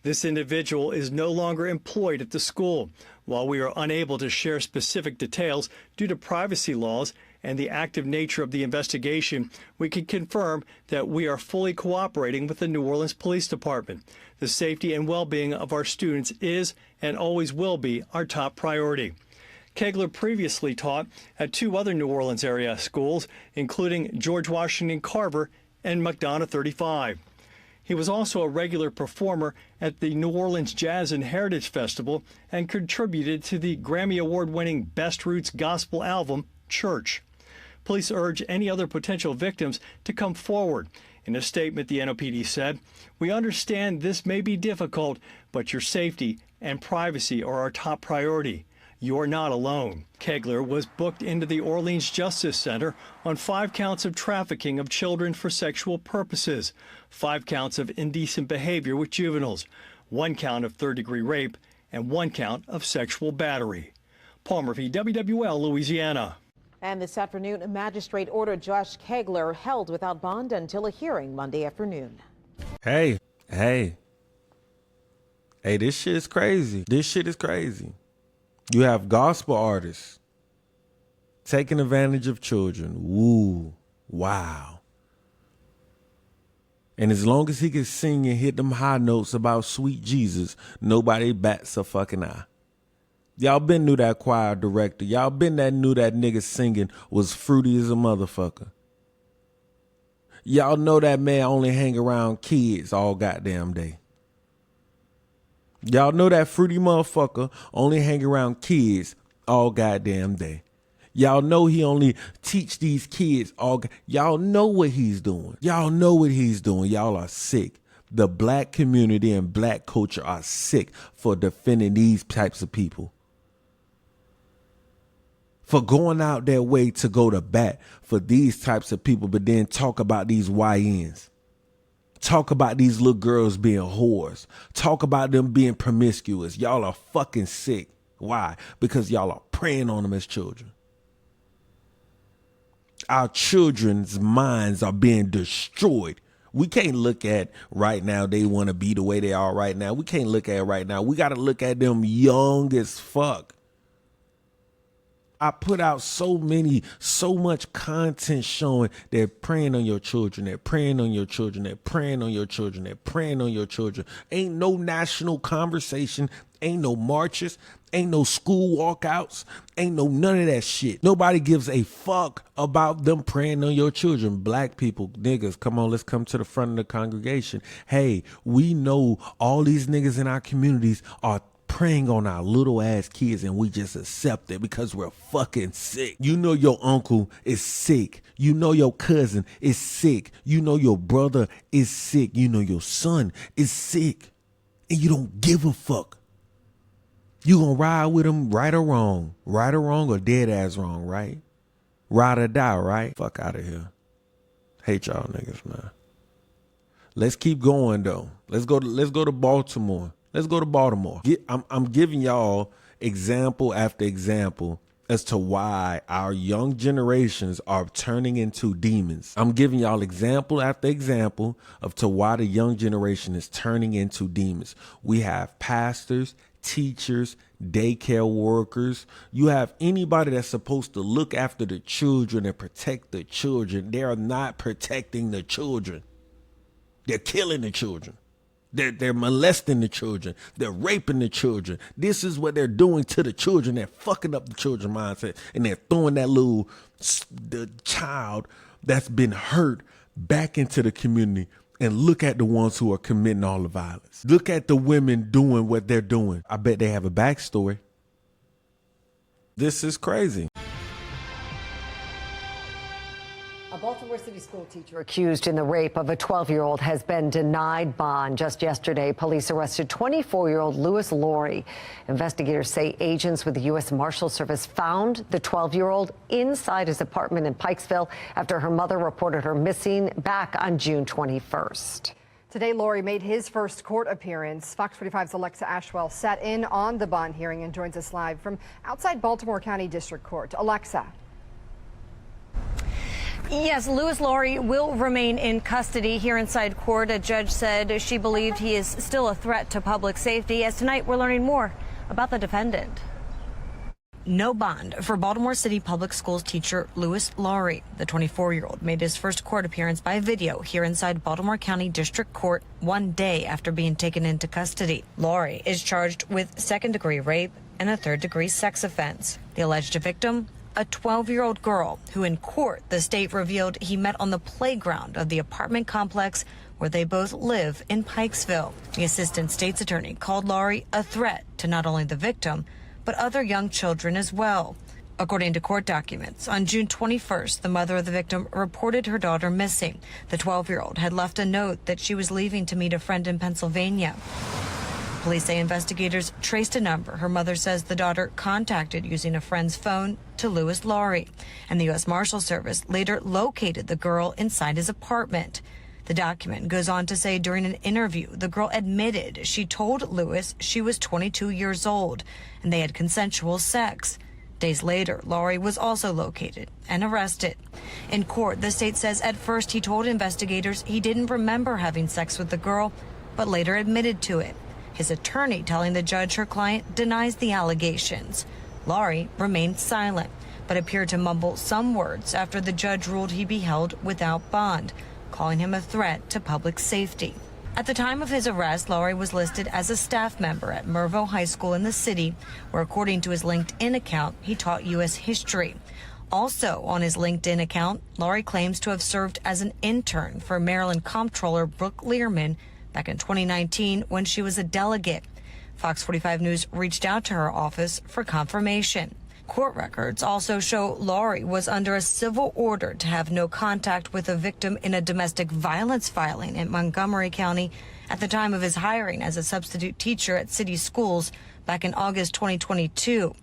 This individual is no longer employed at the school. While we are unable to share specific details due to privacy laws and the active nature of the investigation, we can confirm that we are fully cooperating with the New Orleans Police Department. The safety and well-being of our students is and always will be our top priority. Kegler previously taught at two other New Orleans area schools, including George Washington Carver and McDonough 35. He was also a regular performer at the New Orleans Jazz and Heritage Festival and contributed to the Grammy Award-winning Best Roots gospel album, Church. Police urge any other potential victims to come forward. In a statement, the NOPD said, "We understand this may be difficult, but your safety and privacy are our top priority. You're not alone." Kegler was booked into the Orleans Justice Center on 5 counts of trafficking of children for sexual purposes, 5 counts of indecent behavior with juveniles, 1 count of third-degree rape, and 1 count of sexual battery. Paul Murphy, WWL, Louisiana. And this afternoon, a magistrate ordered Josh Kegler held without bond until a hearing Monday afternoon. Hey, this shit is crazy. This shit is crazy. You have gospel artists taking advantage of children. Woo, wow. And as long as he can sing and hit them high notes about sweet Jesus, nobody bats a fucking eye. Y'all been knew that choir director. Y'all been knew that nigga singing was fruity as a motherfucker. Y'all know that man only hang around kids all goddamn day. Y'all know that fruity motherfucker only hang around kids all goddamn day. Y'all know he only teach these kids all. Y'all know what he's doing. Y'all know what he's doing. Y'all are sick. The black community and black culture are sick for defending these types of people. For going out their way to go to bat for these types of people, but then talk about these YNs. Talk about these little girls being whores. Talk about them being promiscuous. Y'all are fucking sick. Why? Because y'all are preying on them as children. Our children's minds are being destroyed. We can't look at right now, they want to be the way they are right now. We can't look at it right now. We got to look at them young as fuck. I put out so much content showing they're preying on your children, they're preying on your children, they're preying on your children, they're preying on your children. Ain't no national conversation, ain't no marches, ain't no school walkouts, ain't no none of that shit. Nobody gives a fuck about them preying on your children. Black people, niggas, come on, let's come to the front of the congregation. Hey, we know all these niggas in our communities are preying on our little ass kids, and we just accept it because we're fucking sick. You know your uncle is sick. You know your cousin is sick. You know your brother is sick. You know your son is sick. And you don't give a fuck. You gonna ride with them right or wrong or dead ass wrong, right? Ride or die, right? Fuck out of here. Hate y'all niggas, man. Let's keep going though. Let's go to Baltimore. Let's go to Baltimore. I'm giving y'all example after example as to why our young generations are turning into demons. I'm giving y'all example after example of to why the young generation is turning into demons. We have pastors, teachers, daycare workers. You have anybody that's supposed to look after the children and protect the children. They are not protecting the children. They're killing the children. They're molesting the children. They're raping the children. This is what they're doing to the children. They're fucking up the children's mindset, and they're throwing the child that's been hurt back into the community. And look at the ones who are committing all the violence. Look at the women doing what they're doing. I bet they have a backstory. This is crazy. A Baltimore City school teacher accused in the rape of a 12-year-old has been denied bond. Just yesterday, police arrested 24-year-old Louis Laurie. Investigators say agents with the U.S. Marshal Service found the 12-year-old inside his apartment in Pikesville after her mother reported her missing back on June 21st. Today, Laurie made his first court appearance. Fox 45's Alexa Ashwell sat in on the bond hearing and joins us live from outside Baltimore County District Court. Alexa. Yes, Louis Laurie will remain in custody here inside court. A judge said she believed he is still a threat to public safety. As tonight, we're learning more about the defendant. No bond for Baltimore City Public Schools teacher Louis Laurie. The 24-year-old made his first court appearance by video here inside Baltimore County District Court 1 day after being taken into custody. Laurie is charged with second-degree rape and a third-degree sex offense. The alleged victim, a 12-year-old girl who in court the state revealed he met on the playground of the apartment complex where they both live in Pikesville. The assistant state's attorney called Laurie a threat to not only the victim, but other young children as well. According to court documents, on June 21st, the mother of the victim reported her daughter missing. The 12-year-old had left a note that she was leaving to meet a friend in Pennsylvania. Police say investigators traced a number her mother says the daughter contacted using a friend's phone to Louis Laurie, and the U.S. Marshal Service later located the girl inside his apartment. The document goes on to say during an interview, the girl admitted she told Louis she was 22 years old and they had consensual sex. Days later, Laurie was also located and arrested. In court, the state says at first he told investigators he didn't remember having sex with the girl, but later admitted to it. His attorney telling the judge her client denies the allegations. Laurie remained silent, but appeared to mumble some words after the judge ruled he be held without bond, calling him a threat to public safety. At the time of his arrest, Laurie was listed as a staff member at Mervo High School in the city, where according to his LinkedIn account, he taught U.S. history. Also on his LinkedIn account, Laurie claims to have served as an intern for Maryland Comptroller Brooke Learman back in 2019 when she was a delegate. Fox 45 News reached out to her office for confirmation. Court records also show Laurie was under a civil order to have no contact with a victim in a domestic violence filing in Montgomery County at the time of his hiring as a substitute teacher at city schools back in August 2022.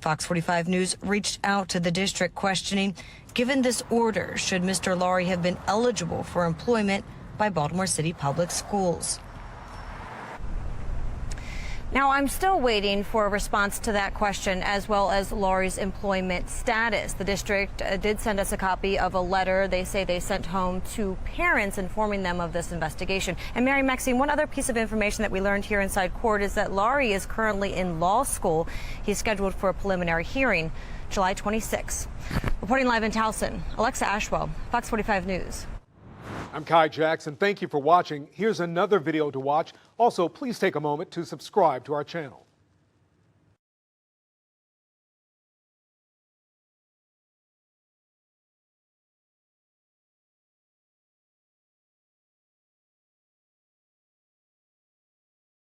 Fox 45 News reached out to the district questioning, given this order, should Mr. Laurie have been eligible for employment by Baltimore City Public Schools? Now, I'm still waiting for a response to that question, as well as Laurie's employment status. The district did send us a copy of a letter they say they sent home to parents informing them of this investigation. And Mary Maxine, one other piece of information that we learned here inside court is that Laurie is currently in law school. He's scheduled for a preliminary hearing July 26. Reporting live in Towson, Alexa Ashwell, Fox 45 News. I'm Kai Jackson. Thank you for watching. Here's another video to watch. Also, please take a moment to subscribe to our channel.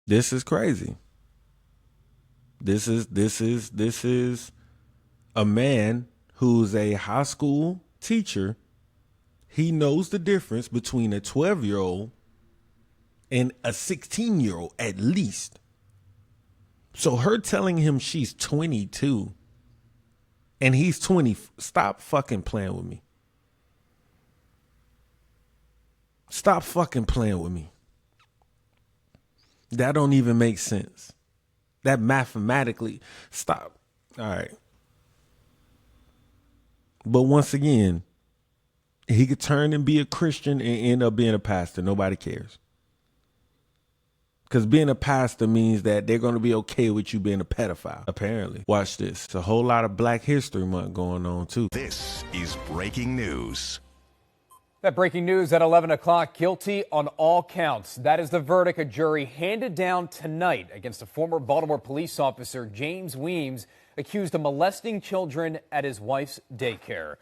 This is crazy. This is a man who's a high school teacher. He knows the difference between a 12-year-old and a 16-year-old at least. So her telling him she's 22 and he's 20, stop fucking playing with me. Stop fucking playing with me. That don't even make sense. That mathematically, stop. All right. But once again, he could turn and be a Christian and end up being a pastor. Nobody cares. Because being a pastor means that they're going to be okay with you being a pedophile, apparently. Watch this. It's a whole lot of Black History Month going on, too. This is breaking news. That breaking news at 11 o'clock, guilty on all counts. That is the verdict a jury handed down tonight against a former Baltimore police officer, James Weems, accused of molesting children at his wife's daycare.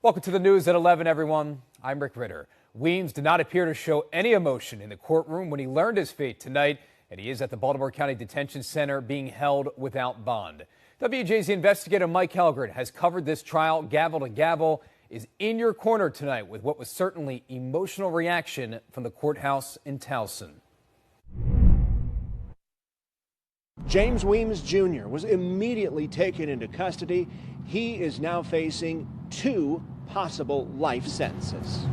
Welcome to the news at 11, everyone. I'm Rick Ritter. Weems did not appear to show any emotion in the courtroom when he learned his fate tonight, and he is at the Baltimore County Detention Center being held without bond. WJZ investigator Mike Helgren has covered this trial gavel to gavel, is in your corner tonight with what was certainly emotional reaction from the courthouse in Towson. James Weems Jr. was immediately taken into custody. He is now facing 2 possible life sentences.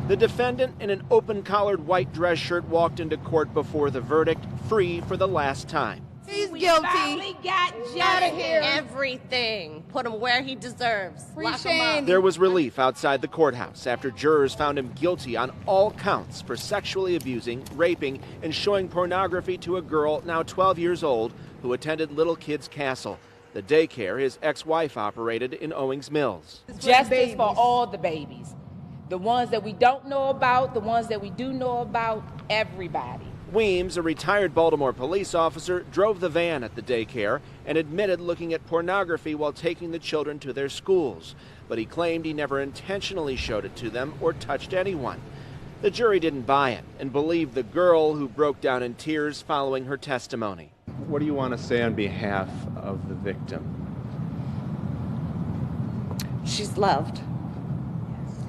The defendant in an open-collared white dress shirt walked into court before the verdict, free for the last time. He's guilty. Finally got out of here. Everything. Put him where he deserves. Lock him up. There was relief outside the courthouse after jurors found him guilty on all counts for sexually abusing, raping, and showing pornography to a girl now 12 years old who attended Little Kids Castle, the daycare his ex-wife operated in Owings Mills. Justice for all the babies. The ones that we don't know about, the ones that we do know about, everybody. Weems, a retired Baltimore police officer, drove the van at the daycare and admitted looking at pornography while taking the children to their schools. But he claimed he never intentionally showed it to them or touched anyone. The jury didn't buy it and believed the girl who broke down in tears following her testimony. What do you want to say on behalf of the victim? She's loved.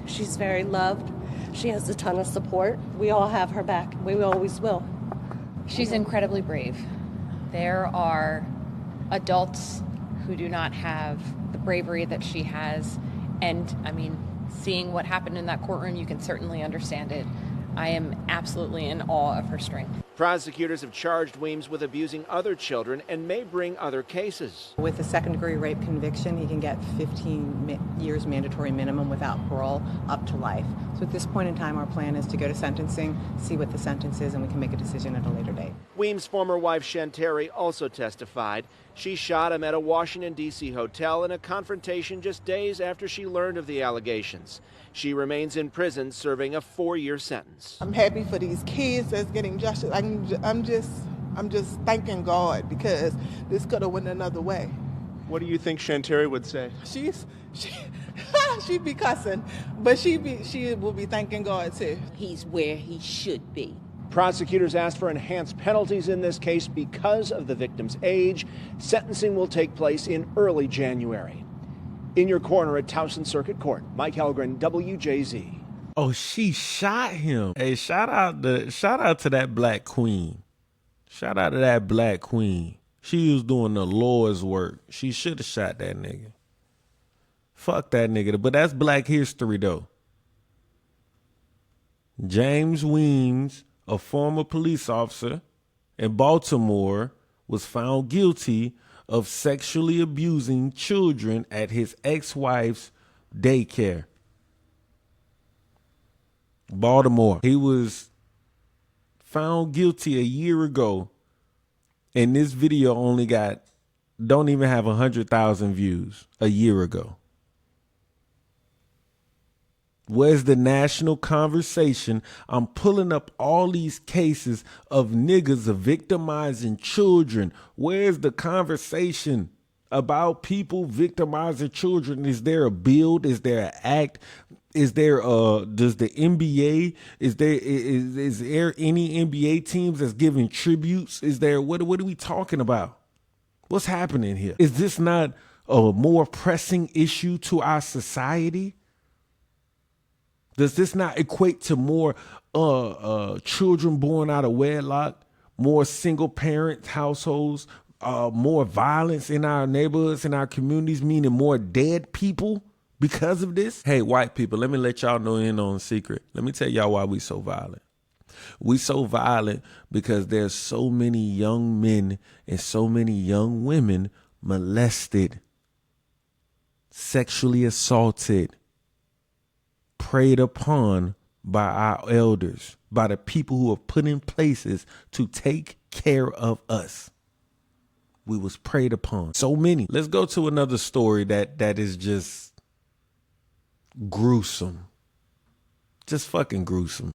She's very loved. She has a ton of support. We all have her back. We always will. She's incredibly brave. There are adults who do not have the bravery that she has. And I mean, seeing what happened in that courtroom, you can certainly understand it. I am absolutely in awe of her strength. Prosecutors have charged Weems with abusing other children and may bring other cases. With a second-degree rape conviction, he can get 15 years mandatory minimum without parole, up to life. So at this point in time, our plan is to go to sentencing, see what the sentence is, and we can make a decision at a later date. Weems' former wife, Shanteri, also testified. She shot him at a Washington, D.C. hotel in a confrontation just days after she learned of the allegations. She remains in prison serving a 4-year sentence. I'm happy for these kids that's getting justice. I'm just thanking God because this could have went another way. What do you think Shanteri would say? She'd be cussing, but she will be thanking God too. He's where he should be. Prosecutors asked for enhanced penalties in this case because of the victim's age. Sentencing will take place in early January. In your corner at Towson Circuit Court, Mike Helgren, WJZ. Oh, she shot him. Hey, shout out to that black queen. Shout out to that black queen. She was doing the Lord's work. She should have shot that nigga. Fuck that nigga. But that's Black history, though. James Weems, a former police officer in Baltimore, was found guilty of sexually abusing children at his ex-wife's daycare. Baltimore. He was found guilty a year ago, and this video only got don't even have 100,000 views a year ago? Where's the national conversation? I'm pulling up all these cases of niggas of victimizing children. Where's the conversation about people victimizing children? Is there a build? Is there an act? Is there does the NBA, is there any NBA teams that's giving tributes? Is there, what are we talking about? What's happening here? Is this not a more pressing issue to our society? Does this not equate to more children born out of wedlock, more single parent households, more violence in our neighborhoods, in our communities, meaning more dead people because of this? Hey, white people, let me let y'all know in on a secret. Let me tell y'all why we so violent. We so violent because there's so many young men and so many young women molested, sexually assaulted, preyed upon by our elders, by the people who are put in places to take care of us. We was preyed upon. So many. Let's go to another story that is just gruesome. Just fucking gruesome.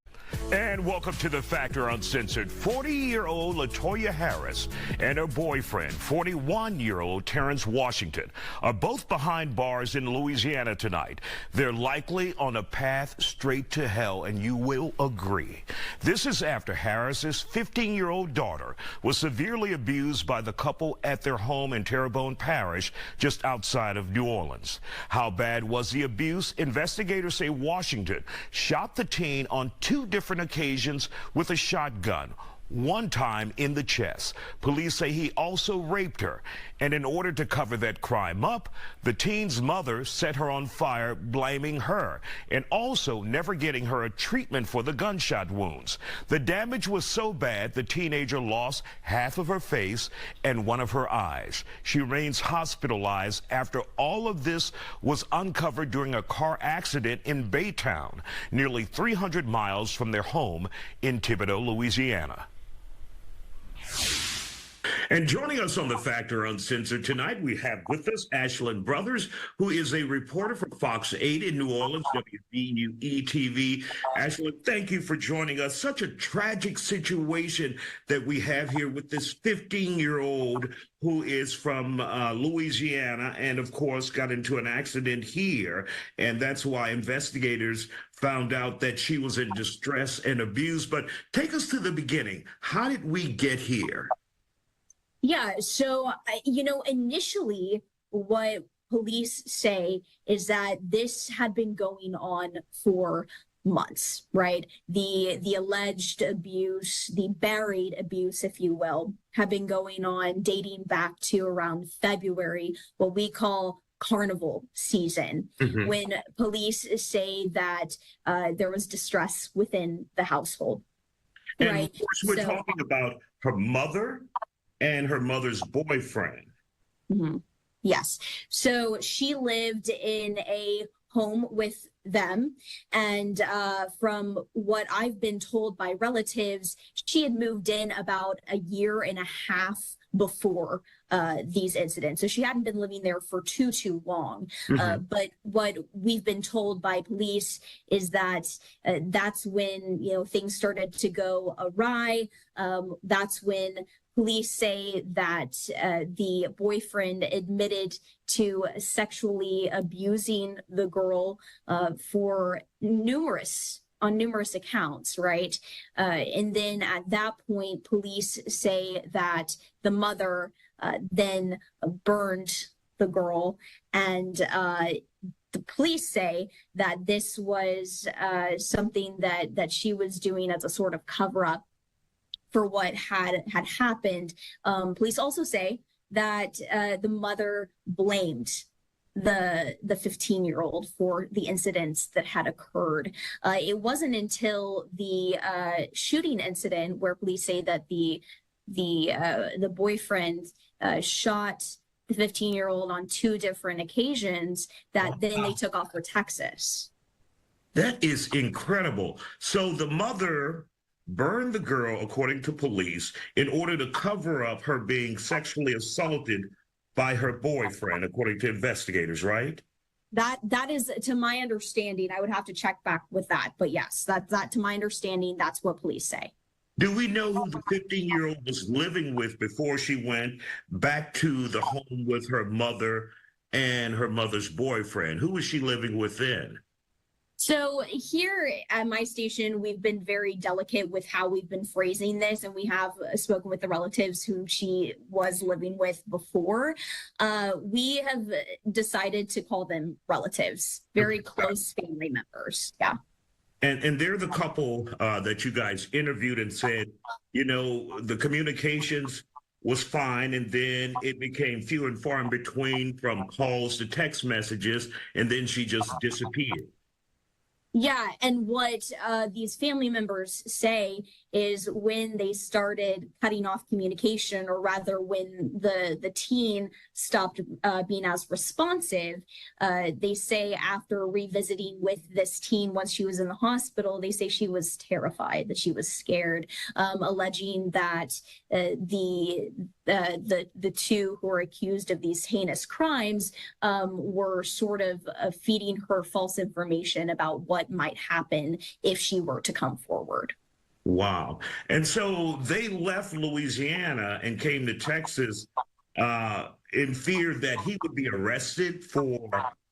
And welcome to The Factor Uncensored. 40-year-old LaToya Harris and her boyfriend, 41-year-old Terrence Washington, are both behind bars in Louisiana tonight. They're likely on a path straight to hell, and you will agree. This is after Harris's 15-year-old daughter was severely abused by the couple at their home in Terrebonne Parish, just outside of New Orleans. How bad was the abuse? Investigators say Washington shot the teen on 2 different occasions with a shotgun, one time in the chest. Police say he also raped her, and in order to cover that crime up, the teen's mother set her on fire, blaming her, and also never getting her a treatment for the gunshot wounds. The damage was so bad the teenager lost half of her face and one of her eyes. She remains hospitalized after all of this was uncovered during a car accident in Baytown, nearly 300 miles from their home in Thibodaux, Louisiana. And joining us on The Factor Uncensored tonight, we have with us Ashlyn Brothers, who is a reporter for Fox 8 in New Orleans, WBUE-TV. Ashlyn, thank you for joining us. Such a tragic situation that we have here with this 15-year-old who is from Louisiana and, of course, got into an accident here. And that's why investigators found out that she was in distress and abused. But take us to the beginning. How did we get here? Yeah, so, initially what police say is that this had been going on for months, right? The alleged abuse, the buried abuse, if you will, had been going on dating back to around February, what we call carnival season, when police say that there was distress within the household. And right? of course, we're talking about her mother and her mother's boyfriend. Yes. So she lived in a home with them. And from what I've been told by relatives, she had moved in about a year and a half before these incidents. So she hadn't been living there for too long. But what we've been told by police is that that's when, things started to go awry. That's when police say that the boyfriend admitted to sexually abusing the girl for numerous accounts, right? And then at that point, police say that the mother then burned the girl, and the police say that this was something that she was doing as a sort of cover-up for what had happened. Police also say that the mother blamed the 15-year-old for the incidents that had occurred. It wasn't until the shooting incident where police say that the boyfriend shot the 15-year-old on 2 different occasions that then they took off for Texas. That is incredible. So the mother burned the girl, according to police, in order to cover up her being sexually assaulted by her boyfriend, according to investigators, right? That is, to my understanding, I would have to check back with that. But yes, that to my understanding, that's what police say. Do we know who the 15-year-old was living with before she went back to the home with her mother and her mother's boyfriend? Who was she living with then? So here at my station, we've been very delicate with how we've been phrasing this, and we have spoken with the relatives who she was living with before. We have decided to call them relatives, very close family members. Yeah. And they're the couple that you guys interviewed and said, you know, the communications was fine, and then it became few and far in between from calls to text messages, and then she just disappeared. Yeah, and what these family members say is when they started cutting off communication, or rather when the teen stopped being as responsive, they say after revisiting with this teen once she was in the hospital, they say she was terrified, that she was scared, alleging that the two who are accused of these heinous crimes were sort of feeding her false information about what might happen if she were to come forward. Wow. And so they left Louisiana and came to Texas in fear that he would be arrested for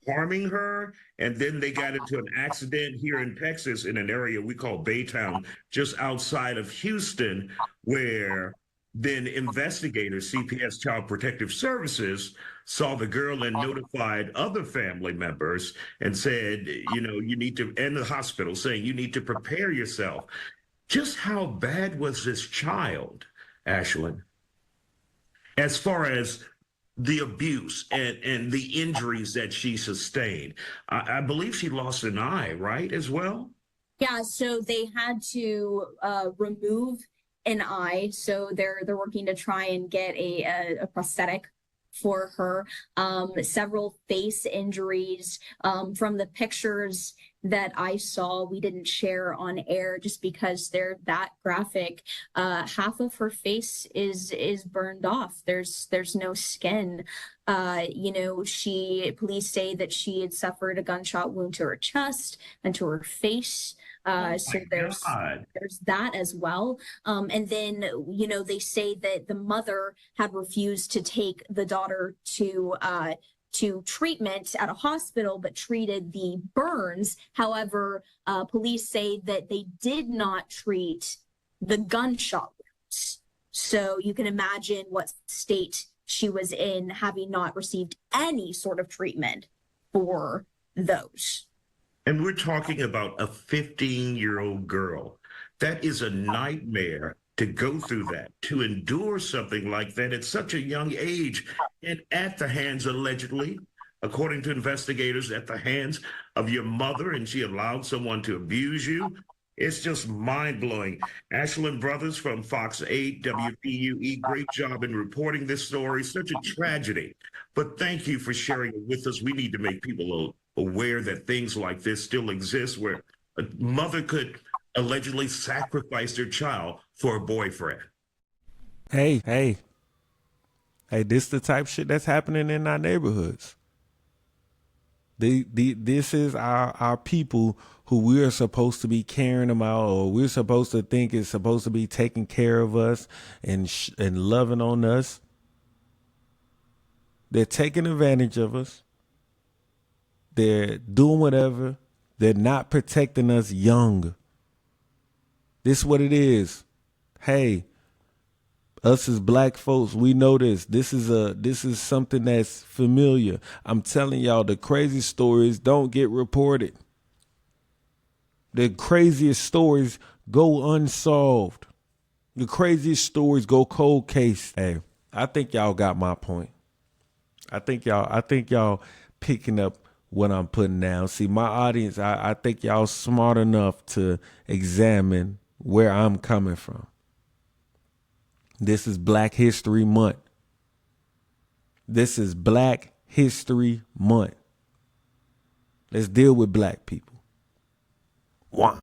harming her. And then they got into an accident here in Texas in an area we call Baytown, just outside of Houston, where then investigators, CPS Child Protective Services, saw the girl and notified other family members and said, you know, you need to, and the hospital saying you need to prepare yourself. Just how bad was this child, Ashlyn, as far as the abuse and the injuries that she sustained? I believe she lost an eye, right, as well? Yeah, so they had to remove an eye. So they're working to try and get a prosthetic for her. Several face injuries. From the pictures that I saw, we didn't share on air just because they're that graphic. Half of her face is burned off. There's no skin. You know, police say that she had suffered a gunshot wound to her chest and to her face. So there's that as well. And then, you know, they say that the mother had refused to take the daughter to treatment at a hospital, but treated the burns. However, police say that they did not treat the gunshot wounds. So you can imagine what state she was in, having not received any sort of treatment for those. And we're talking about a 15-year-old girl. That is a nightmare to go through that, to endure something like that at such a young age, and at the hands, allegedly, according to investigators, at the hands of your mother, and she allowed someone to abuse you. It's just mind-blowing. Ashlyn Brothers from Fox 8, WPUE, great job in reporting this story. Such a tragedy. But thank you for sharing it with us. We need to make people aware that things like this still exist, where a mother could allegedly sacrifice their child for a boyfriend. Hey, this the type of shit that's happening in our neighborhoods. This is our people who we're supposed to be caring about, or we're supposed to think is supposed to be taking care of us and loving on us. They're taking advantage of us. They're doing whatever. They're not protecting us young. This is what it is. Hey, us as black folks, we know this. This is something that's familiar. I'm telling y'all, the crazy stories don't get reported. The craziest stories go unsolved. The craziest stories go cold case. Hey, I think y'all got my point. I think y'all picking up what I'm putting down. See, my audience, I think y'all smart enough to examine where I'm coming from. This is Black History Month. This is Black History Month. Let's deal with black people. One.